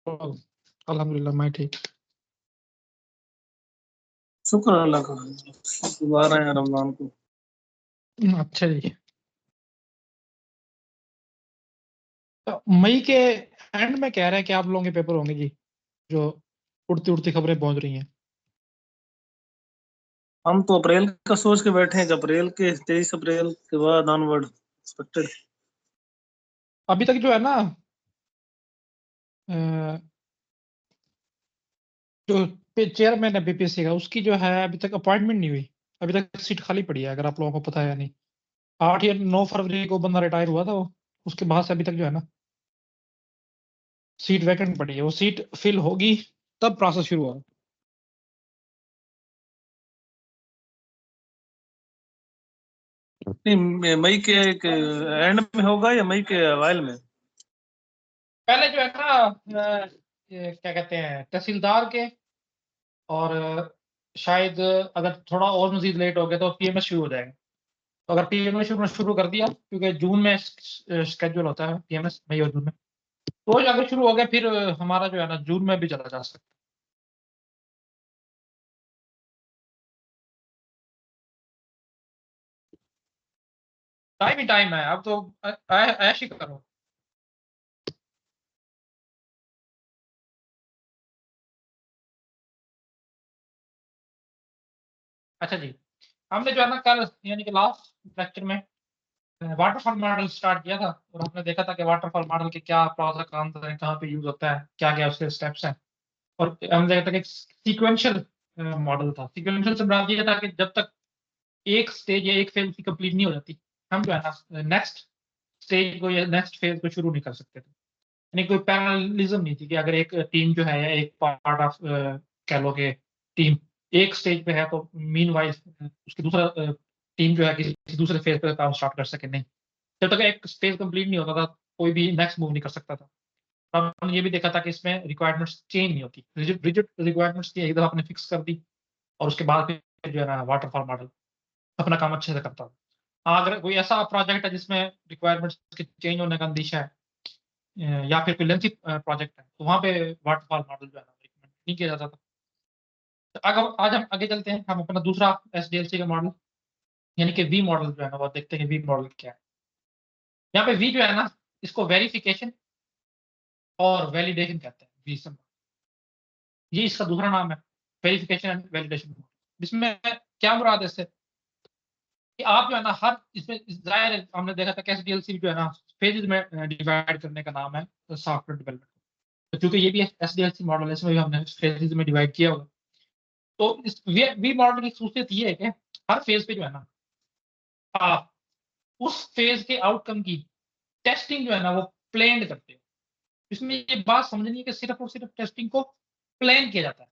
अल्हम्दुलिल्लाह मैं ठीक। शुक्र अल्लाह का, दोबारा है रमजान को। अच्छा जी। तो मई के एंड में कह रहे हैं कि आप लोगों के पेपर होंगे जी, जो उड़ती उड़ती खबरें पहुंच रही हैं। हम तो अप्रैल का सोच के बैठे हैं कि अप्रैल के 23 अप्रैल के बाद ऑनवर्ड एक्सपेक्टेड। अभी तक जो है ना जो चेयरमैन है बीपीएससी का, उसकी जो है अभी तक अपॉइंटमेंट नहीं हुई। अभी तक सीट खाली पड़ी है, अगर आप लोगों को पता है या नहीं। 8 या 9 फरवरी को बंदा रिटायर हुआ था वो, उसके बाद से अभी तक जो है ना सीट वैकेंट पड़ी है। वो सीट फिल होगी तब प्रोसेस शुरू होगा। नहीं, मई के एंड में होगा या मई के अवाइल में? पहले जो है ना ये क्या कहते हैं, तहसीलदार के, और शायद अगर थोड़ा और मजीद लेट हो गया तो पीएमएस शुरू हो जाएगा। तो अगर पीएमएस शुरू कर दिया, क्योंकि जून में स्केड्यूल होता है पीएमएस, मई और जून में, तो अगर शुरू हो गया फिर हमारा जो है ना जून में भी चला जा सकता है। टाइम ही टाइम है, अब तो ऐश ही करो। अच्छा जी, हमने जो है ना कल यानी कि लास्ट लेक्चर में वाटरफॉल मॉडल स्टार्ट किया था, और हमने देखा था कि वाटरफॉल मॉडल के क्या प्रोस और कॉन्स हैं, कहाँ पे यूज होता है, क्या क्या उसके स्टेप्स हैं। और हमने देखा था कि एक सीक्वेंशियल मॉडल था। सीक्वेंशियल से बता दिया था कि जब तक एक स्टेज या एक फेज की कंप्लीट नहीं हो जाती, हम जो है ना नेक्स्ट स्टेज को या नेक्स्ट फेज को शुरू नहीं कर सकते थे। यानी कोई पैरेललिज्म नहीं थी कि अगर एक टीम जो है या एक पार्ट ऑफ कह लो कि टीम एक स्टेज पे है तो मीन वाइज उसकी दूसरा टीम जो है किसी दूसरे फेज पे काम स्टार्ट कर सके, नहीं। जब तक एक स्टेज कंप्लीट नहीं होता था कोई भी नेक्स्ट मूव नहीं कर सकता था। अब हमने ये भी देखा था कि इसमें रिक्वायरमेंट्स चेंज नहीं होती, रिजिड रिक्वायरमेंट्स थी, एक दफा आपने फिक्स कर दी और उसके बाद फिर जो है ना वाटरफॉल मॉडल अपना काम अच्छे से करता था। अगर कोई ऐसा प्रोजेक्ट है जिसमें रिक्वायरमेंट्स के चेंज होने का अंदेशा है, या फिर कोई लेंथी प्रोजेक्ट है, तो वहां पे वाटरफॉल मॉडल जो है ना रिकमेंड नहीं किया जाता था। तो अगर आज हम आगे चलते हैं, हम अपना दूसरा एसडीएलसी का मॉडल यानी कि वी मॉडल जो है ना वो देखते हैं। वी मॉडल क्या है? यहाँ पे वी जो है ना इसको वेरिफिकेशन और वैलिडेशन कहते हैं। वी सिंबल, ये इसका दूसरा नाम है, वेरिफिकेशन एंड वैलिडेशन। इसमें क्या मुराद है इससे कि आप जो है ना हर इसमें जाहिर है, हमने देखा था कि एसडीएलसी जो है ना फेजेस में डिवाइड करने का नाम है सॉफ्टवेयर डेवलपमेंट। तो क्योंकि ये भी एसडीएलसी मॉडल है, इसमें भी हमने फेजेस में डिवाइड किया होगा। तो इस वी मॉडल की खूसियत ये है कि हर फेज पे जो है ना आप उस फेज के आउटकम की टेस्टिंग जो है ना वो प्लान करते हो। इसमें ये बात समझनी है कि सिर्फ और सिर्फ टेस्टिंग को प्लान किया जाता है,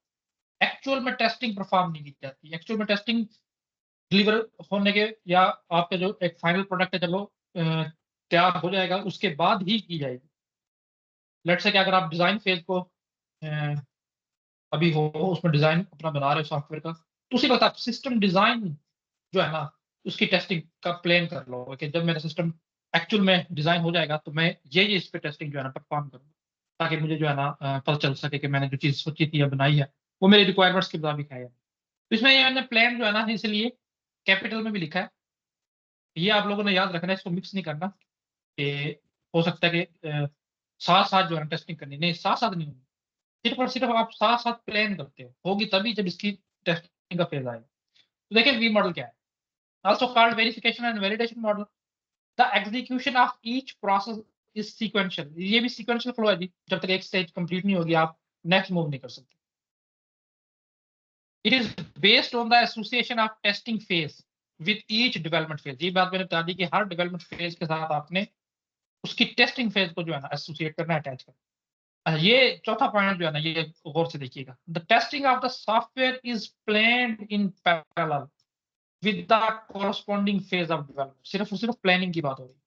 एक्चुअल में टेस्टिंग परफॉर्म नहीं की जाती। एक्चुअल में टेस्टिंग डिलीवर होने के या आपका जो एक फाइनल प्रोडक्ट है जब वो तैयार हो जाएगा उसके बाद ही की जाएगी। लेट्स से कि अगर आप डिजाइन फेज को अभी हो उसमें डिजाइन अपना बना रहे हो सॉफ्टवेयर का, तो उसी वक्त आप सिस्टम डिजाइन जो है ना उसकी टेस्टिंग का प्लान कर लो कि जब मेरा सिस्टम एक्चुअल में डिजाइन हो जाएगा तो मैं ये इस पे टेस्टिंग जो है ना परफॉर्म करूँ, ताकि मुझे जो है ना पता चल सके कि मैंने जो चीज़ सोची थी या बनाई है वो मेरी रिक्वायरमेंट्स के मुताबिक है। तो इसमें ये मैंने प्लान जो है ना इसलिए कैपिटल में भी लिखा है। ये आप लोगों ने याद रखना है, इसको मिक्स नहीं करना कि हो सकता है कि साथ साथ जो है टेस्टिंग करनी, नहीं साथ साथ नहीं होगी। सिर्फ और सिर्फ आप साथ साथ प्लान करते हो, होगी तभी जब इसकी टेस्टिंग का फेज आएगा। तो देखिए वी मॉडल क्या है, also called verification and validation model. The execution of each process is sequential. ये भी sequential flow है जी, जब तक एक स्टेज कंप्लीट नहीं होगी आप नेक्स्ट मूव नहीं कर सकते। It is based on the association of testing phase with each development phase. ये बात मैंने बता दी कि हर डेवलपमेंट फेज के साथ आपने उसकी टेस्टिंग फेज को जो है ना एसोसिएट करना, अटैच करना। ये चौथा पॉइंट जो है ना ये गौर से देखिएगा। The testing of the software is planned in parallel with the corresponding phase of development. सिर्फ और सिर्फ प्लानिंग की बात हो रही है।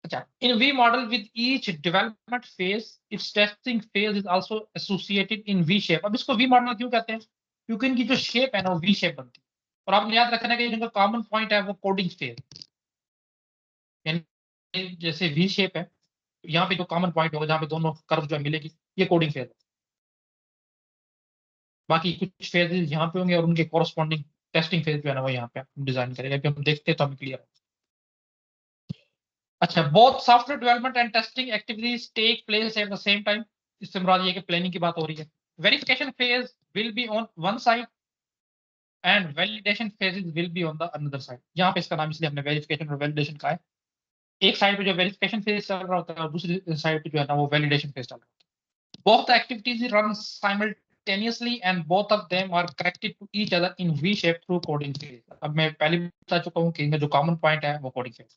अच्छा, in V model with each development phase its testing phase is also associated in V shape. अब इसको वी मॉडल क्यों कहते हैं? क्योंकि इनकी जो शेप है ना वो वी शेप बनती है। और आपने याद रखना है कि इनका कॉमन पॉइंट है वो कोडिंग फेज, यानी जैसे वी शेप है, यहाँ पे जो कॉमन पॉइंट होगा जहाँ पे दोनों कर्व जो मिलेगी, ये कोडिंग फेज है। बाकी कुछ फेजेस यहाँ पे होंगे और उनके कॉरस्पॉन्डिंग टेस्टिंग फेज जो है ना वो यहाँ पे हम डिजाइन करेंगे। अभी हम देखते हैं तो हमें क्लियर। अच्छा, both software development and testing activities take place at the same time. इससे मुराद ये कि प्लानिंग की बात हो रही है। Verification phase will be on one side and validation phases will be on the another side. यहाँ पे इसका नाम इसलिए हमने वेरिफिकेशन और वैलिडेशन का है। एक साइड पे जो वेरिफिकेशन फेज चल रहा होता है और दूसरी साइड पे जो है ना वो वैलिडेशन फेज चल रहा होता है। Both activities run simultaneously and both of them are connected to each other in V shape through coding phase। अब मैं पहले भी बता चुका हूँ कि इनमें जो कॉमन पॉइंट है वो कोडिंग फेज।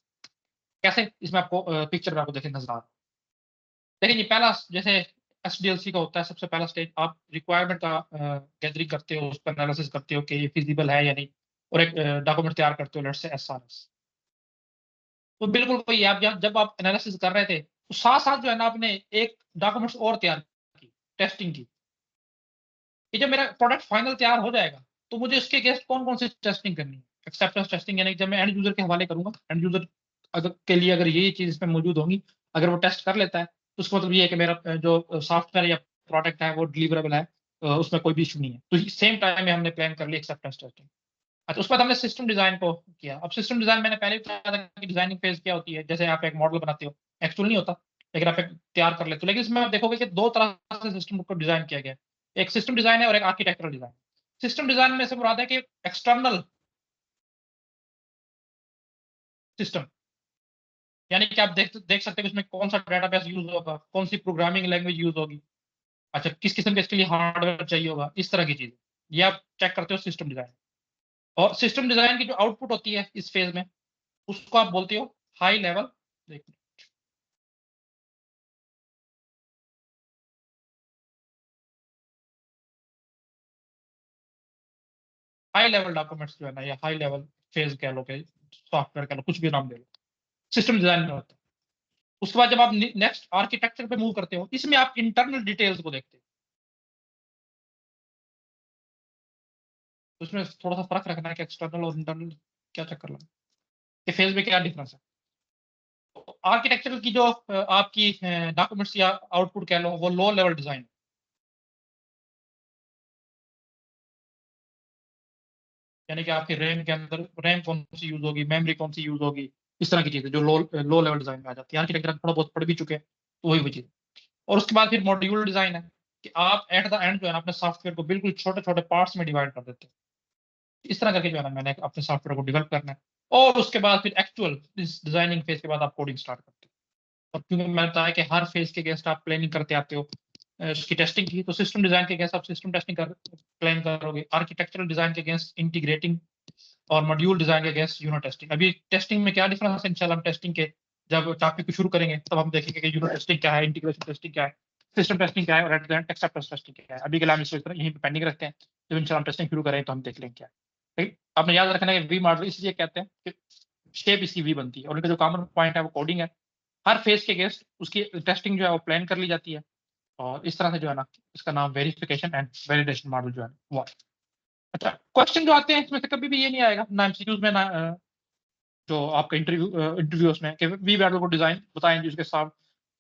कैसे, इसमें आपको पिक्चर में आपको देखे नजर आ रहा है। देखिए, ये पहला जैसे एसडीएलसी का होता है, सबसे पहला स्टेज आप रिक्वायरमेंट का गैदरिंग करते हो, उस पर एनालिसिस करते हो कि ये फिजिबल है या नहीं, और एक डॉक्यूमेंट तैयार करते हो, लेट्स से एसआरएस। तो बिल्कुल कोई आप जब आप एनालिसिस कर रहे थे तो साथ साथ जो है ना आपने एक डॉक्यूमेंट्स और तैयार की, टेस्टिंग की, कि जब मेरा प्रोडक्ट फाइनल तैयार हो जाएगा तो मुझे इसके अगेंस्ट कौन कौन सी टेस्टिंग करनी है। एक्सेप्टेंस टेस्टिंग, यानी कि जब मैं एंड यूजर के हवाले करूंगा, एंड यूजर अगर के लिए अगर ये चीज इसमें मौजूद होंगी, अगर वो टेस्ट कर लेता है तो उसका मतलब ये है कि मेरा जो सॉफ्टवेयर या प्रोडक्ट है वो डिलीवरेबल है, उसमें कोई भी इशू नहीं है। तो सेम टाइम में हमने प्लान कर लिया एक्सेप्टेंस टेस्टिंग। अच्छा, उसके बाद हमने सिस्टम डिजाइन को किया। अब सिस्टम डिजाइन मैंने पहले भी बताया था कि डिजाइनिंग फेज क्या होती है। जैसे आप एक मॉडल बनाते हो, एक्चुअल नहीं होता, लेकिन आप एक तैयार कर लेते हो। लेकिन इसमें आप देखोगे कि दो तरह से सिस्टम को डिजाइन किया गया है। एक सिस्टम डिजाइन है और एक आर्किटेक्चरल डिजाइन। सिस्टम डिजाइन में से मुराद है कि एक्सटर्नल सिस्टम, यानी कि आप देख सकते हो इसमें कौन सा डेटाबेस यूज होगा, कौन सी प्रोग्रामिंग लैंग्वेज यूज होगी, अच्छा किस किस्म के इसके लिए हार्डवेयर चाहिए होगा, इस तरह की चीज। ये आप चेक करते हो सिस्टम डिजाइन। और सिस्टम डिजाइन की जो आउटपुट होती है इस फेज में, उसको आप बोलते हो high level. High level documents जो है ना, या हाई लेवल फेज कह लो, के सॉफ्टवेयर कह लो, कुछ भी नाम दे लो, सिस्टम डिजाइन में होता है। उसके बाद जब आप नेक्स्ट आर्किटेक्चर पे मूव करते हो, इसमें आप इंटरनल डिटेल्स को देखते हो। तो उसमें थोड़ा सा फर्क रखना है कि एक्सटर्नल और इंटरनल क्या चक्कर लगा, कि फेज में क्या डिफरेंस है। आर्किटेक्चर की जो आपकी डॉक्यूमेंट्स या आउटपुट कह लो, वो लो लेवल डिजाइन, यानी कि आपके रैम के अंदर रैम कौन सी यूज होगी, मेमोरी कौन सी यूज होगी, इस तरह की चीजें जो लो लेवल डिजाइन में आ जाती है। आर्किटेक्चर थोड़ा बहुत पढ़ भी चुके हैं तो वही चीज। और उसके बाद फिर मॉड्यूल डिजाइन है, कि आप एट द एंड जो है ना अपने सॉफ्टवेयर को बिल्कुल छोटे छोटे पार्ट्स में डिवाइड कर देते हैं। इस तरह करके जो है ना मैंने अपने सॉफ्टवेयर को डेवलप करना है। और उसके बाद फिर एक्चुअल इस डिजाइनिंग फेज के बाद आप कोडिंग स्टार्ट करते हो। और क्योंकि मैंने बताया कि हर फेज के अगेंस्ट आप प्लानिंग करते आते हो, उसकी टेस्टिंग की, तो सिस्टम डिजाइन के अगेंस्ट आप सिस्टम टेस्टिंग कर प्लान करोगे, आर्किटेक्चरल डिजाइन के अगेंस्ट इंटीग्रेटिंग, और मॉड्यूल डिजाइन के अगेंस्ट यूनिट टेस्टिंग। अभी टेस्टिंग में क्या डिफरेंस है, इंशाल्लाह हम टेस्टिंग के जब टॉपिक को शुरू करेंगे तब हम देखेंगे कि यूनिट टेस्टिंग क्या है, इंटीग्रेशन टेस्टिंग क्या है, सिस्टम टेस्टिंग क्या है, और at the end acceptance testing क्या है। अभी के लिए हम इसको यहीं पे पेंडिंग रखते हैं, जब इंशाल्लाह हम टेस्टिंग शुरू करें तो हम देख लेंगे क्या है। ठीक? आपने याद रखना है कि वी मॉडल इसलिए कहते हैं कि शेप इसकी वी बनती है, और उनका जो कॉमन पॉइंट है वो कोडिंग है। हर फेज के अगेंस्ट उसकी टेस्टिंग जो है वो प्लान कर ली जाती है। और इस तरह से जो है ना इसका नाम वेरिफिकेशन एंड वैलिडेशन मॉडल जो है वो है। अच्छा, क्वेश्चन जो आते हैं इसमें से कभी भी ये नहीं आएगा ना एमसीक्यूज में, ना जो आपका इंटरव्यूज में, कि वी मॉडल को डिजाइन बताएं जी उसके साथ,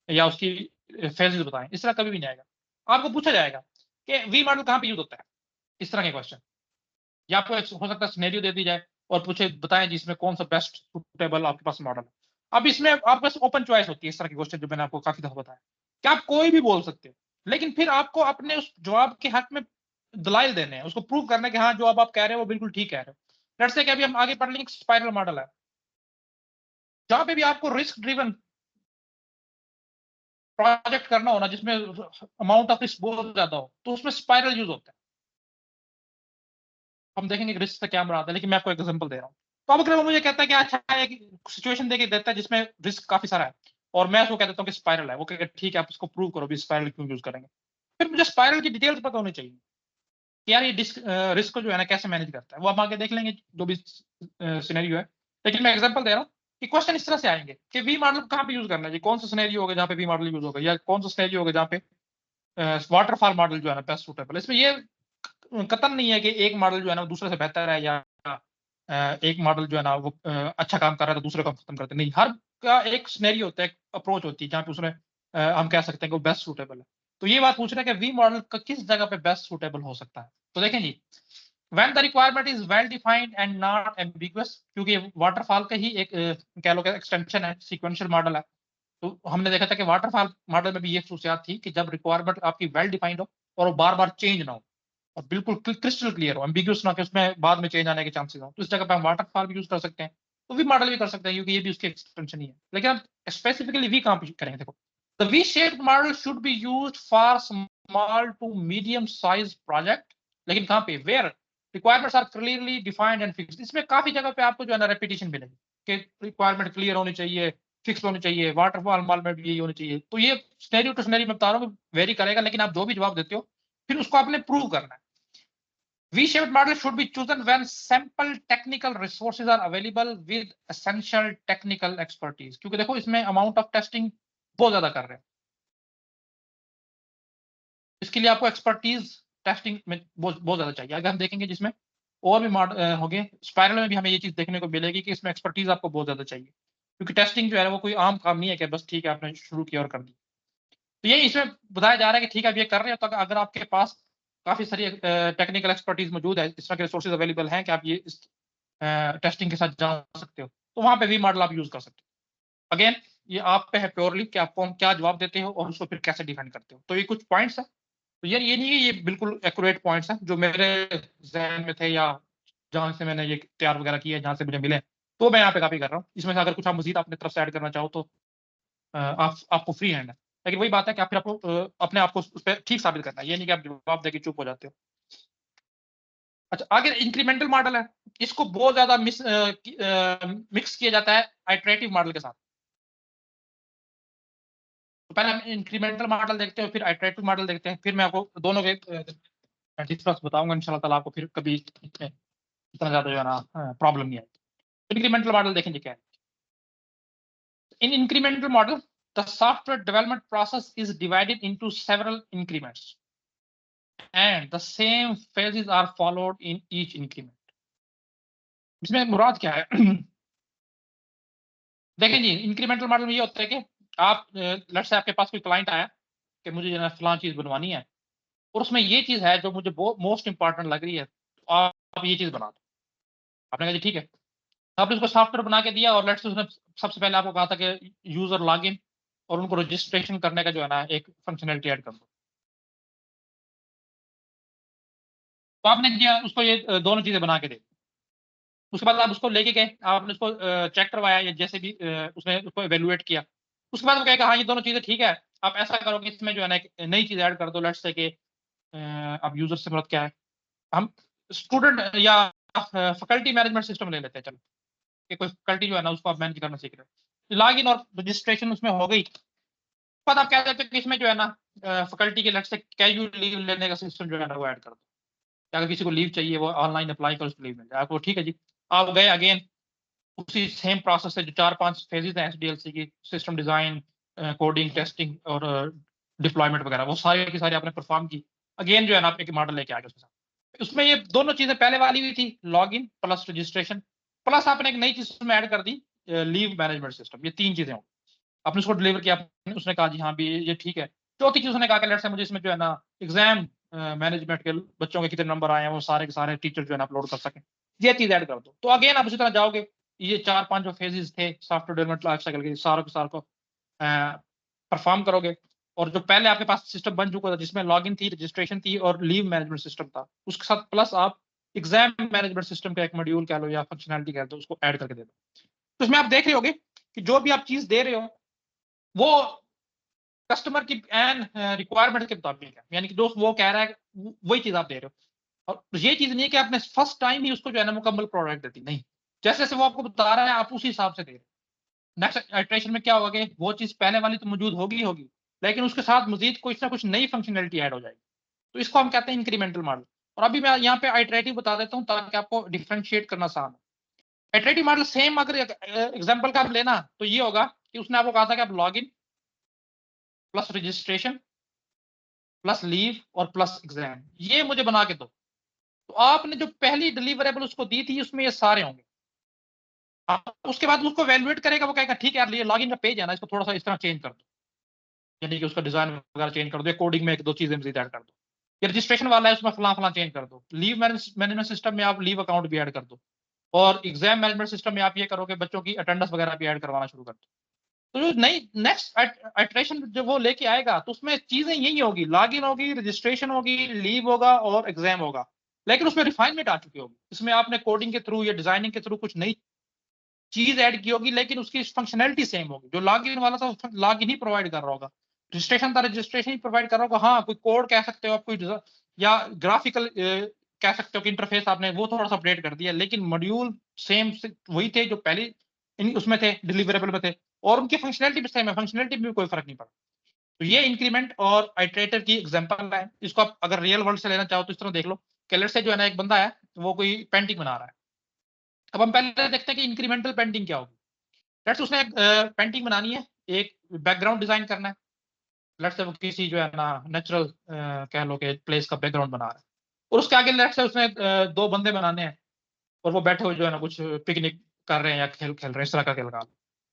या उसकी फेजेस बताएं, इस तरह कभी भी नहीं आएगा। आपको पूछा जाएगा कि वी मॉडल कहाँ पे यूज होता है, इस तरह के क्वेश्चन। या आपको हो सकता है सिनेरियो दे दी जाए और पूछे बताएं जी इसमें कौन सा बेस्ट सुटेबल आपके पास मॉडल है। अब इसमें आपके पास ओपन चॉइस होती है, इस तरह की क्वेश्चन जो मैंने आपको काफी दफा बताया कि आप कोई भी बोल सकते हो, लेकिन फिर आपको अपने उस जवाब के हक में दलाइल देने हैं, उसको प्रूव करने के हाँ जो आप कह रहे हो वो बिल्कुल ठीक कह रहे हो। लेट्स से कि अभी हम आगे पढ़ लेंगे स्पाइरल मॉडल है, जहां पे भी आपको रिस्क ड्रिवन प्रोजेक्ट करना हो ना, जिसमें अमाउंट ऑफ रिस्क बहुत ज्यादा हो, तो उसमें स्पाइरल यूज होता है। हम देखेंगे कि रिस्क से क्या मुराद है, लेकिन मैं आपको एग्जांपल दे रहा हूँ। तो अब अगर वो मुझे कहता है कि अच्छा है कि सिचुएशन देके देता है जिसमें रिस्क काफी सारा है, और मैं उसको कह देता हूँ कि स्पाइरल है, वो कहता है ठीक है आप उसको प्रूव करो भी स्पाइरल क्यों यूज करेंगे। फिर मुझे स्पाइरल की डिटेल्स पता होनी चाहिए कि यार ये रिस्क को जो है ना कैसे मैनेज करता है। वो हम आगे देख लेंगे जो भी सिनेरियो है, लेकिन मैं एग्जांपल दे रहा हूँ कि क्वेश्चन इस तरह से आएंगे कि वी मॉडल कहाँ पे यूज करना है जी, कौन सा सिनेरियो होगा जहाँ पे वी मॉडल यूज होगा, या कौन सा सिनेरियो होगा जहाँ पे वाटरफॉल मॉडल जो है ना बेस्ट सूटेबल। इसमें ये कतन नहीं है कि एक मॉडल जो है ना वो दूसरे से बेहतर है, या एक मॉडल जो है ना वो अच्छा काम कर रहा है तो दूसरे को खत्म करते नहीं। हर का एक सिनेरियो होता है, एक अप्रोच होती है जहाँ पे उसमें हम कह सकते हैं कि वो बेस्ट सूटेबल है। तो ये बात पूछ रहे हैं कि वी मॉडल का किस जगह पे बेस्ट सूटेबल हो सकता है। तो देखें जी, when the requirement is well defined and not ambiguous, क्योंकि वाटरफॉल का ही एक कह लो एक्सटेंशन है, सीक्वेंशियल मॉडल है। तो हमने देखा था कि वाटरफॉल मॉडल में भी ये खसूसियात थी कि जब रिक्वायरमेंट आपकी वेल डिफाइंड हो और वो बार बार चेंज ना हो और बिल्कुल क्रिस्टल क्लियर हो, एम्बिगुअस ना कि उसमें बाद में चेंज आने के चांसेस हो, तो इस जगह पे हम वाटरफॉल भी यूज कर सकते हैं, तो वी मॉडल भी कर सकते हैं क्योंकि ये भी उसकी एक्सटेंशन ही है। लेकिन हम स्पेसिफिकली वी कहाँ पे करेंगे, देखो the V shaped model should be used for small to medium size project. लेकिन कहाँ पे, where requirements are clearly defined and fixed. इसमें काफी जगह पे आपको जो है ना रेपिटेशन मिलेगी कि रिक्वायरमेंट क्लियर होनी चाहिए, फिक्स होनी चाहिए, वाटरफॉल मॉडल में भी यही होनी चाहिए। तो ये सिनेरियो टू सिनेरियो मैं बता रहा हूँ वेरी करेगा, लेकिन आप जो भी जवाब देते हो फिर उसको आपने प्रूव करना है। V-shaped model should be chosen when sample technical resources are available with essential technical expertise, क्योंकि देखो इसमें अमाउंट ऑफ टेस्टिंग बहुत ज्यादा कर रहे हैं, इसके लिए आपको एक्सपर्टीज टेस्टिंग में बहुत ज्यादा चाहिए। अगर हम देखेंगे जिसमें और भी मॉडल हो गए, स्पाइरल में भी हमें ये चीज देखने को मिलेगी कि इसमें एक्सपर्टीज आपको बहुत ज्यादा चाहिए, क्योंकि टेस्टिंग जो है वो कोई आम काम नहीं है कि बस ठीक है आपने शुरू किया और कर दी। तो ये इसमें बताया जा रहा है कि ठीक है अब ये कर रहे हो, तो अगर आपके पास काफी सारी टेक्निकल एक्सपर्टीज मौजूद है, इस तरह के रिसोर्सेज अवेलेबल हैं कि आप ये इस टेस्टिंग के साथ जा सकते हो, तो वहां पे वी मॉडल आप यूज कर सकते हो। अगेन ये आप पे है प्योरली कि आप कौन क्या जवाब देते हो और उसको फिर कैसे डिफाइन करते हो। तो ये कुछ पॉइंट्स है, तो ये नहीं है ये बिल्कुल एक्यूरेट पॉइंट्स हैं जो मेरे जहन में थे या जहां से मैंने ये तैयार वगैरह किया, जहां से मुझे मिले, तो मैं यहाँ पे कॉपी कर रहा हूँ। इसमें से अगर कुछ आप मजीद अपने तरफ से ऐड करना चाहो तो आपको फ्री हैंड है। लेकिन वही बात है कि आप फिर आपको अपने आप को उस पर ठीक साबित करना है, ये नहीं कि आप जवाब देके चुप हो जाते हो। अच्छा, आगे इंक्रीमेंटल मॉडल है, इसको बहुत ज्यादा मिक्स किया जाता है आइटरेटिव मॉडल के साथ। तो पहले हम इंक्रीमेंटल मॉडल देखते हैं, फिर आइटरेटिव मॉडल देखते हैं, फिर मैं आपको दोनों के डिफरेंस बताऊंगा इंशाल्लाह ताला, आपको फिर कभी इतना ज्यादा जो है ना प्रॉब्लम नहीं आएगी। इंक्रीमेंटल मॉडल देखेंगे क्या है। In incremental model, the software development process is divided into several increments and the same phases are followed in each increment. इसमें मुराद क्या है देखें जी, इंक्रीमेंटल मॉडल में ये होता है कि आप लेट्स से आपके पास कोई क्लाइंट आया कि मुझे जो है फलां चीज बनवानी है और उसमें ये चीज है जो मुझे मोस्ट इंपॉर्टेंट लग रही है, तो आप ये चीज बना दो। आपने कहा जी ठीक है, आपने उसको सॉफ्टवेयर बना के दिया और लेट्स से उसने सबसे पहले आपको कहा था कि यूजर लॉगिन और उनको रजिस्ट्रेशन करने का जो है ना एक फंक्शनलिटी ऐड कर दो। तो आपने उसको ये दोनों चीजें बना के दे, उसके बाद आप उसको लेके गए, आपने उसको चेक करवाया या जैसे भी उसने उसको एवेलुएट किया, उसके बाद वो कहेगा हाँ ये दोनों चीजें ठीक है, आप ऐसा करोगे इसमें जो है ना एक नई चीज ऐड कर दो। लेट्स से कि अब यूजर से मतलब क्या है, हम स्टूडेंट या फैकल्टी मैनेजमेंट सिस्टम ले लेते हैं, चलो कि कोई फैकल्टी जो है ना उसको आप मैनेज करना सीख रहे हो, लॉग इन और रजिस्ट्रेशन उसमें हो गई। बाद आप कह देते हो कि इसमें जो है ना फैकल्टी के लेट्स से कैजुअल लीव लेने का सिस्टम जो है ना वो ऐड कर दो, अगर किसी को लीव चाहिए वो ऑनलाइन अप्लाई कर उसको लीव मिल जाए आपको, ठीक है जी। आप गए अगेन उसी सेम प्रोसेस से जो 4-5 फेजेस हैं एसडीएलसी की, सिस्टम डिजाइन, कोडिंग, टेस्टिंग और डिप्लॉयमेंट वगैरह, वो सारी की सारी आपने परफॉर्म की। अगेन जो है ना आप एक मॉडल लेके आ गए उसके साथ, उसमें ये दोनों चीजें पहले वाली भी थी, log in plus registration, plus आपने एक नई चीज उसमें ऐड कर दी, लीव मैनेजमेंट सिस्टम। ये 3 चीजें हो, आपने उसको डिलीवर किया, उसने कहा जी हाँ भी ये ठीक है। चौथी चीज उसने कहा कि लेट्स से मुझे इसमें जो है ना एग्जाम मैनेजमेंट के बच्चों के कितने नंबर आए हैं वो सारे के सारे टीचर जो है ना अपलोड कर सकें, ये चीज ऐड कर दो। तो अगेन आप उसी तरह जाओगे, ये 4-5 जो फेजेस थे सॉफ्टवेयर डेवलपमेंट लाइफ साइकिल के, सारों के सार को परफॉर्म करोगे, और जो पहले आपके पास सिस्टम बन चुका था जिसमें लॉगिन थी, रजिस्ट्रेशन थी और लीव मैनेजमेंट सिस्टम था, उसके साथ प्लस आप एग्जाम मैनेजमेंट सिस्टम का एक मॉड्यूल कह लो या फंक्शनलिटी कह दो, उसको ऐड करके दे दो। तो इसमें आप देख रहे होगे कि जो भी आप चीज दे रहे हो वो कस्टमर की एन रिक्वायरमेंट के मुताबिक है, यानी कि दोस्त वो कह रहा है वही चीज आप दे रहे हो। और ये चीज नहीं है कि आपने फर्स्ट टाइम ही उसको जो है ना मुकम्मल प्रोडक्ट देती, नहीं, जैसे जैसे वो आपको बता रहा है आप उसी हिसाब से दे रहे हो। नेक्स्ट इटरेशन में क्या होगा, वो चीज पहले वाली तो मौजूद होगी होगी, लेकिन उसके साथ मजीद कुछ ना कुछ नई फंक्शनलिटी ऐड हो जाएगी, तो इसको हम कहते हैं इंक्रीमेंटल मॉडल। और अभी मैं यहाँ पे आइटरेटिव बता देता हूँ ताकि आपको डिफ्रेंशिएट करना आसान हो। आइटरेटिव मॉडल सेम अगर एग्जाम्पल का आप लेना तो ये होगा कि उसने आपको कहा था कि आप log in plus registration plus leave और प्लस एग्जाम ये मुझे बना के दो, तो आपने जो पहली डिलीवरेबल उसको दी थी उसमें ये सारे होंगे। आप उसके बाद उसको वैल्यूएट करेगा, वो कहेगा ठीक है यार ये लॉगिन का पेज है ना इसको थोड़ा सा इस तरह चेंज कर दो, यानी कि उसका डिजाइन वगैरह चेंज कर दो, या कोडिंग में एक दो चीजें मजीद ऐड कर दो। ये रजिस्ट्रेशन वाला है, उसमें फला चेंज कर दो। लीव मैनेजमेंट सिस्टम में आप लीव अकाउंट भी ऐड कर दो, और एग्जाम मैनेजमेंट सिस्टम में आप ये करो कि बच्चों की अटेंडेंस वगैरह भी ऐड करवाना शुरू कर दो। तो जो नई नेक्स्ट इटरेशन जो वो लेके आएगा, तो उसमें चीजें यही होगी, लॉगिन होगी, रजिस्ट्रेशन होगी, लीव होगा और एग्जाम होगा, लेकिन उसमें रिफाइनमेंट आ चुकी होगी। इसमें आपने कोडिंग के थ्रू या डिजाइनिंग के थ्रू कुछ नई चीज ऐड की होगी, लेकिन उसकी फंक्शनैलिटी सेम होगी। जो लॉगिन वाला था लॉगिन ही प्रोवाइड कर रहा होगा, रजिस्ट्रेशन था रजिस्ट्रेशन ही प्रोवाइड कर रहा होगा। हाँ, कोई कोड कह सकते हो आप, कोई या ग्राफिकल कह सकते हो कि इंटरफेस आपने वो थोड़ा सा अपडेट कर दिया, लेकिन मॉड्यूल सेम वही थे जो पहले उसमें थे, डिलीवरेबल में थे, और उनकी फंक्शनैलिटी भी सेम है, फंक्शनैलिटी में कोई फर्क नहीं पड़ा। तो ये इंक्रीमेंट और आइटरेटिव की एग्जांपल है। इसको आप अगर रियल वर्ल्ड से लेना चाहो तो इस तरह देख लो कि लेट्स से जो है ना, एक बंदा है वो कोई पेंटिंग बना रहा है। अब हम पहले देखते हैं कि इंक्रीमेंटल पेंटिंग क्या होगी। लेट्स उसने एक पेंटिंग बनानी है, एक बैकग्राउंड डिजाइन करना है। लेट्स से वो किसी जो है ना नेचुरल कह लो कि प्लेस का बैकग्राउंड बना रहा है, और उसके आगे लेट्स से उसने दो बंदे बनाने हैं, और वो बैठे हुए जो है ना कुछ पिकनिक कर रहे हैं या खेल खेल रहे हैं, इस तरह का खेल रहा।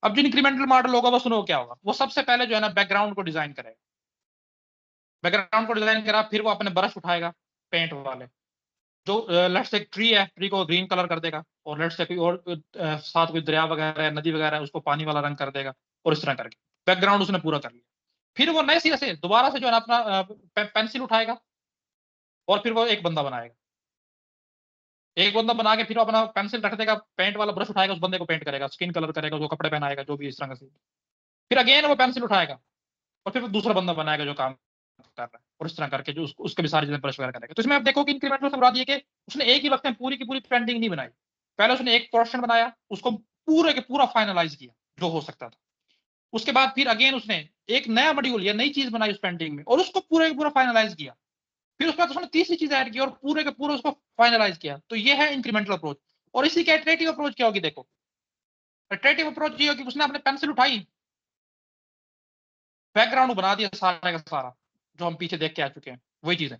अब जो इंक्रीमेंटल मॉडल होगा वो सुनो क्या होगा, वो सबसे पहले जो है ना बैकग्राउंड को डिजाइन करेगा। बैकग्राउंड को डिजाइन करा, फिर वो अपने ब्रश उठाएगा पेंट वाले, जो लेट्स से ट्री है, ट्री को ग्रीन कलर कर देगा, और लेट्स से कोई और साथ कोई दरिया वगैरह है, नदी वगैरह है, उसको पानी वाला रंग कर देगा, और इस तरह करके बैकग्राउंड उसने पूरा कर लिया। फिर वो नए सिरे से दोबारा से जो है ना अपना पेंसिल उठाएगा, और फिर वो एक बंदा बनाएगा। एक बंदा बना के फिर वो अपना पेंसिल रख देगा, पेंट वाला ब्रश उठाएगा, उस बंदे को पेंट करेगा, स्किन कलर करेगा, उसको कपड़े पहनाएगा, जो भी इस तरह से। फिर अगेन वो पेंसिल उठाएगा, और फिर वो दूसरा बंदा बनाएगा जो काम कर रहा है, और इस तरह करके जो उसके भी सारी चीजें ब्रश वगैरह करेगा। तो इसमें आप देखो कि इंक्रीमेंटल से मुराद ये कि उसने एक ही वक्त में पूरी की पूरी पेंटिंग नहीं बनाई। पहले उसने एक पोर्शन बनाया, उसको पूरे के पूरा फाइनलाइज किया जो हो सकता था। उसके बाद फिर अगेन उसने एक नया मॉड्यूल या नई चीज बनाई उस पेंटिंग में, और उसको पूरे का पूरा फाइनलाइज किया। फिर उसके बाद उसने तीसरी चीज ऐड की, और पूरे के पूरे उसको फाइनलाइज किया। तो ये है इंक्रीमेंटल अप्रोच। और इसी की इटरेटिव अप्रोच क्या होगी, देखो इटरेटिव अप्रोच ये होगी, उसने अपने पेंसिल उठाई, बैकग्राउंड बना दिया सारा का सारा, जो हम पीछे देख के आ चुके हैं वही चीजें।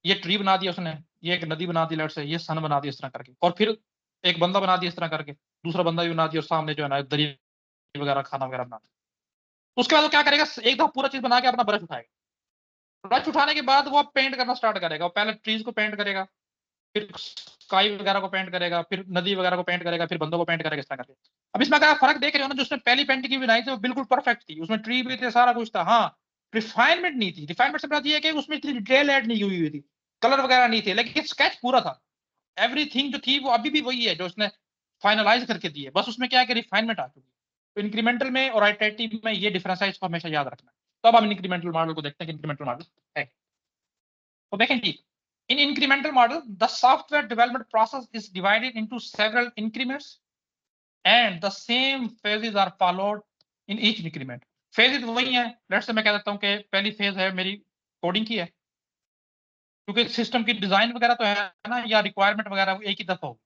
ये ट्री बना दिया उसने, ये एक नदी बना दी, लेट से ये सन बना दिया इस तरह करके, और फिर एक बंदा बना दिया इस तरह करके, दूसरा बंदा भी बना दिया, और सामने जो है ना दरिया वगैरह खाना वगैरह बना दिया। उसके बाद वो क्या करेगा, एक दफा पूरा चीज बना के अपना ब्रश उठाएगा। ब्रश उठाने के बाद वो पेंट करना स्टार्ट करेगा। पहले ट्रीज को पेंट करेगा, फिर स्काई वगैरह को पेंट करेगा, फिर नदी वगैरह को पेंट करेगा, फिर बंदों को पेंट करेगा, इस तरह करके। अब इसमें अगर आप फर्क देख रहे हो ना, जो उसने पहली पेंटिंग की बनाई थी वो बिल्कुल परफेक्ट थी, उसमें ट्री भी थे, सारा कुछ था। हाँ, रिफाइनमेंट नहीं थी। रिफाइनमेंट से बात ये है कि उसमें इतनी डिटेल ऐड नहीं हुई थी, कलर वगैरह नहीं थे, लेकिन स्केच पूरा था। एवरीथिंग जो थी वो अभी भी वही है जो उसने फाइनलाइज करके दी है, बस उसमें क्या है कि रिफाइनमेंट आ चुकी है। तो इंक्रीमेंटल में और आइटरेटिव में ये डिफरेंस है, इसको हमेशा याद रखना है। तो अब हम इंक्रीमेंटल मॉडल को देखते हैं कि इंक्रीमेंटल मॉडल है। तो देखें जी, in incremental model the software development process is divided into several increments and the same phases are followed in each increment. phases वही है, लेट्स से मैं कह देता हूं कि पहली फेज है मेरी कोडिंग की है, क्योंकि सिस्टम की डिजाइन वगैरह तो है ना, या रिक्वायरमेंट वगैरह एक ही दफा होगी।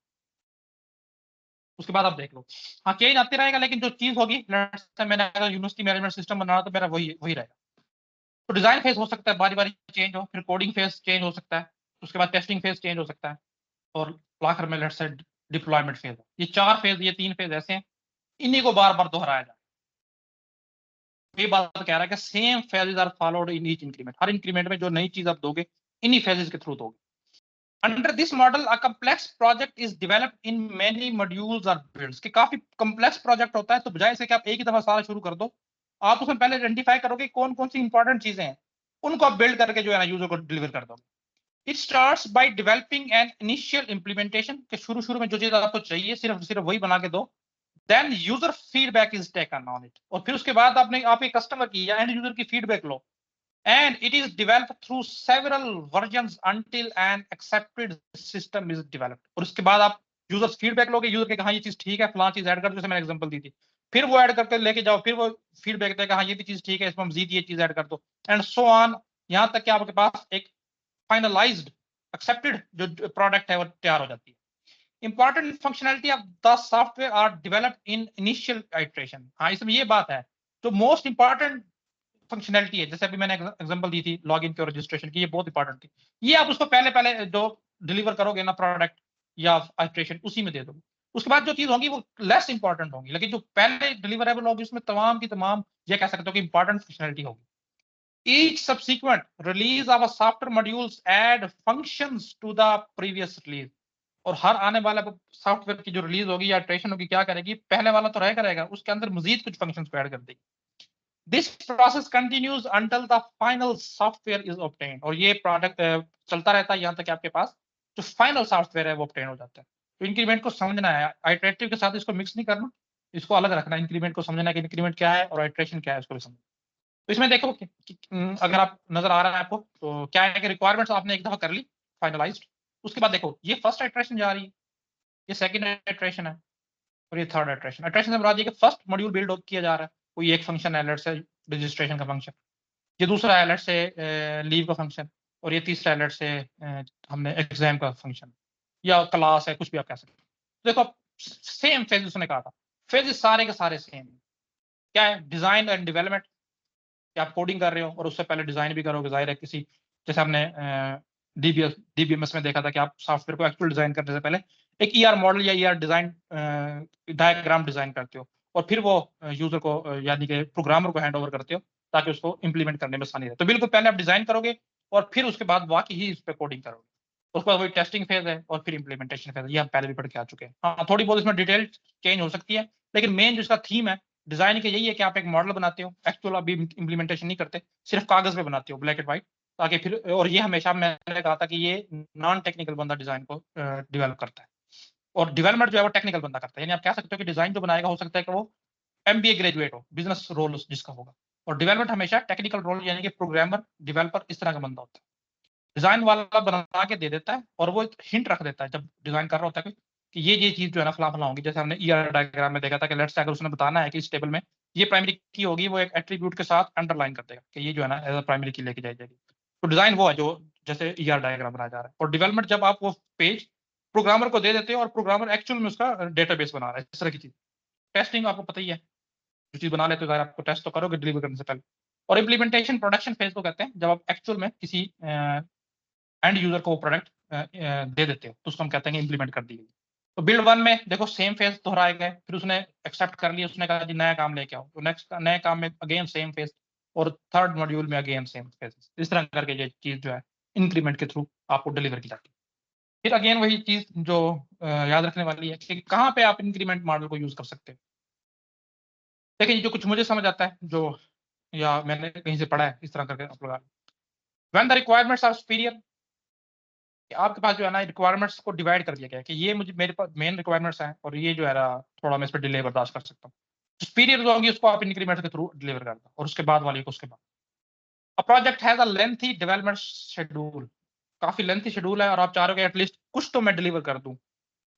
उसके बाद आप देख लो, हाँ चेंज आते रहेगा, लेकिन जो चीज होगी, लेट्स से मैंने अगर यूनिवर्सिटी मैनेजमेंट सिस्टम बनाना तो मेरा वही वही रहेगा। तो डिजाइन फेज हो सकता है बारी बारी चेंज हो, फिर कोडिंग फेज चेंज हो सकता है, उसके बाद टेस्टिंग फेज चेंज हो सकता है, और आखिर में लेट्स से डिप्लॉयमेंट फेज। ये चार फेज, ये तीन फेज ऐसे हैं, इन्हीं को बार बार दोहराया जाए। ये बात कह रहा है कि same phases are followed in each increment. हर इंक्रीमेंट में जो नई चीज आप दोगे इन्हीं फेजेस के थ्रू दोगे। Under this model a complex project is developed in many modules are builds. कि काफी कम्प्लेक्स प्रोजेक्ट होता है, तो बजाय से कि आप एक ही दफा सारा शुरू कर दो, आप उसमें पहले आइडेंटिफाई करोगे कौन कौन सी इंपॉर्टेंट चीजें हैं, उनको आप बिल्ड करके जो है ना यूजर को डिलीवर कर दोगे। It starts by developing an initial implementation, के शुरू शुरू में जो चीज आपको चाहिए सिर्फ सिर्फ वही बना के दो। Then user feedback is taken on it, और फिर उसके बाद आपने आपके कस्टमर की या एंड यूजर की फीडबैक लो, and it is developed through several versions until an accepted system is developed. और उसके बाद आप यूजर फीडबैक लोगे, यूजर के हाँ ये चीज ठीक है, फलां चीज ऐड कर दो, जैसे मैंने एग्जांपल दी थी, फिर वो ऐड करके लेके जाओ, फिर वो फीडबैक देगा हाँ ये भी चीज ठीक है, इसमें मजीद ये चीज ऐड कर दो, एंड सो ऑन, यहां तक कि आपके पास एक फाइनलाइज्ड एक्सेप्टेड जो प्रोडक्ट है वो तैयार हो जाती है। Important functionality of the software are developed in initial iteration. हाँ, इसमें ये बात है, जो मोस्ट इंपॉर्टेंट फंक्शनैलिटी है, जैसे अभी मैंने एग्जांपल दी थी लॉगिन की और रजिस्ट्रेशन की, ये बहुत इंपॉर्टेंट थी। ये आप उसको पहले पहले जो डिलीवर करोगे ना प्रोडक्ट या आइटरेशन, उसी में दे दोगे। उसके बाद जो चीज होगी वो लेस इंपॉर्टेंट होगी, लेकिन जो पहले डिलीवरेबल होगी उसमें तमाम की तमाम ये कह सकते हो कि इंपॉर्टेंट फंक्शनलिटी होगी। Each subsequent release of a software modules add functions to the previous release। और हर आने वाला सॉफ्टवेयर की जो रिलीज होगी या इटरेशन होगी क्या करेगी, पहले वाला तो रहेगा, उसके अंदर मजीद कुछ फंक्शंस को ऐड कर देगी। This process continues until the final software is obtained. और ये प्रोडक्ट चलता रहता है यहाँ तक कि आपके पास जो फाइनल सॉफ्टवेयर है वो ऑब्टेन हो जाता है। तो इंक्रीमेंट को समझना है, आइटरेटिव के साथ इसको मिक्स नहीं करना, इसको अलग रखना है। इंक्रीमेंट को समझना है कि इंक्रीमेंट क्या है और आइटरेशन क्या है, उसको भी समझना। तो इसमें देखो कि अगर आप नजर आ रहा है आपको तो क्या है कि रिक्वायरमेंट्स आपने एक दफा कर ली फाइनलाइज्ड, उसके बाद देखो ये फर्स्ट आइटरेशन जा रही है, ये सेकंड आइटरेशन है और ये थर्ड आइटरेशन। आइटरेशन से मुराद ये कि फर्स्ट मॉड्यूल बिल्ड किया जा रहा है, कोई एक फंक्शन है, लेट्स से रजिस्ट्रेशन का फंक्शन, ये दूसरा है लेट्स से लीव का फंक्शन, और ये तीसरा है लेट्स से हमने एग्जाम का फंक्शन या क्लास है, कुछ भी आप कह सकते हो। देखो सेम फेज उसने कहा था, फेज सारे के सारे सेम। क्या है, डिजाइन एंड डेवलपमेंट, कि आप कोडिंग कर रहे हो और उससे पहले डिजाइन भी करोगे, जाहिर है किसी, जैसे हमने डीबीएमएस में देखा था कि आप सॉफ्टवेयर को एक्चुअल डिजाइन करने से पहले एक ईआर मॉडल या ईआर डिजाइन डायग्राम डिजाइन करते हो और फिर वो यूजर को यानी कि प्रोग्रामर को हैंड ओवर करते हो ताकि उसको इंप्लीमेंट करने में आसानी रहे। तो बिल्कुल पहले आप डिजाइन करोगे और फिर उसके बाद बाकी ही इस पर कोडिंग करोगे, उसके बाद वही टेस्टिंग फेज है और फिर इंप्लीमेंटेशन फेज है। ये हम पहले भी पढ़ के आ चुके हैं। हाँ, थोड़ी बहुत इसमें डिटेल चेंज हो सकती है, लेकिन मेन जो इसका थीम है डिजाइन के यही है कि आप एक मॉडल बनाते हो, एक्चुअल अभी इंप्लीमेंटेशन नहीं करते, सिर्फ कागज पे बनाते हो ब्लैक एंड व्हाइट, ताकि फिर, और ये हमेशा मैंने कहा था कि ये नॉन टेक्निकल बंदा डिजाइन को डेवलप करता है और डेवलपमेंट जो है वो टेक्निकल बंदा करता है। यानी आप कह सकते हो कि डिजाइन जो बनाएगा हो सकता है कि वो एमबीए ग्रेजुएट हो, बिजनेस रोल जिसका होगा, और डेवलपमेंट हमेशा टेक्निकल रोल यानी कि प्रोग्रामर डेवलपर इस तरह का बंदा होता है। डिजाइन वाला बना के दे देता है और वो एक हिंट रख देता है जब डिजाइन कर रहा होता है कि ये चीज जो है ना फला फला होगी। जैसे हमने ईआर डायग्राम में देखा था कि लेट्स से अगर उसने बताना है कि इस टेबल में ये प्राइमरी की होगी, वो एक एट्रीब्यूट के साथ अंडरलाइन कर देगा कि ये जो है ना एज अ प्राइमरी की लेके जाएगी। तो डिजाइन वो है जो जैसे ईआर डायग्राम बनाया जा रहा है, और डेवलपमेंट जब आप वो पेज प्रोग्रामर को दे देते हो और प्रोग्रामर एक्चुअल में उसका डेटाबेस बना रहा है, इस तरह की चीज। टेस्टिंग आपको पता ही है, जो चीज बना लेते हो आपको टेस्ट तो करोगे डिलीवर करने से पहले। और इम्प्लीमेंटेशन प्रोडक्शन फेज को कहते हैं जब आप एक्चुअल में किसी एंड यूजर को प्रोडक्ट दे देते हो, तो उसको हम कहते हैं इंप्लीमेंट कर दी गई। तो बिल्ड वन में देखो सेम फेज दोहराए गए, फिर उसने एक्सेप्ट कर लिया, उसने कहा जी नया काम लेके आओ, तो नेक्स्ट नए काम में अगेन सेम फेज, और थर्ड मॉड्यूल में अगेन सेम फेज। इस तरह करके ये चीज जो है इंक्रीमेंट के थ्रू आपको डिलीवर की जाती है। फिर अगेन वही चीज जो याद रखने वाली है कि कहाँ पे आप इंक्रीमेंट मॉडल को यूज कर सकते हो। देखिए जो कुछ मुझे समझ आता है जो, या मैंने कहीं से पढ़ा है इस तरह करके आप लोग, when the requirements are superior, आपके पास जो है ना रिक्वायरमेंट्स को डिवाइड कर दिया गया है कि ये मुझे मेरे पास मेन रिक्वायरमेंट्स हैं और ये जो है ना थोड़ा मैं इस पर डिले बर्दाश्त कर सकता हूँ। सुपीरियर जो होगी उसको आप इंक्रीमेंट के थ्रू डिलीवर कर दो और उसके बाद वाली को उसके बाद। A project has a lengthy development schedule, काफी लेंथी शेड्यूल है और आप चाह रहे हो कि एटलीस्ट कुछ तो मैं डिलीवर कर दूं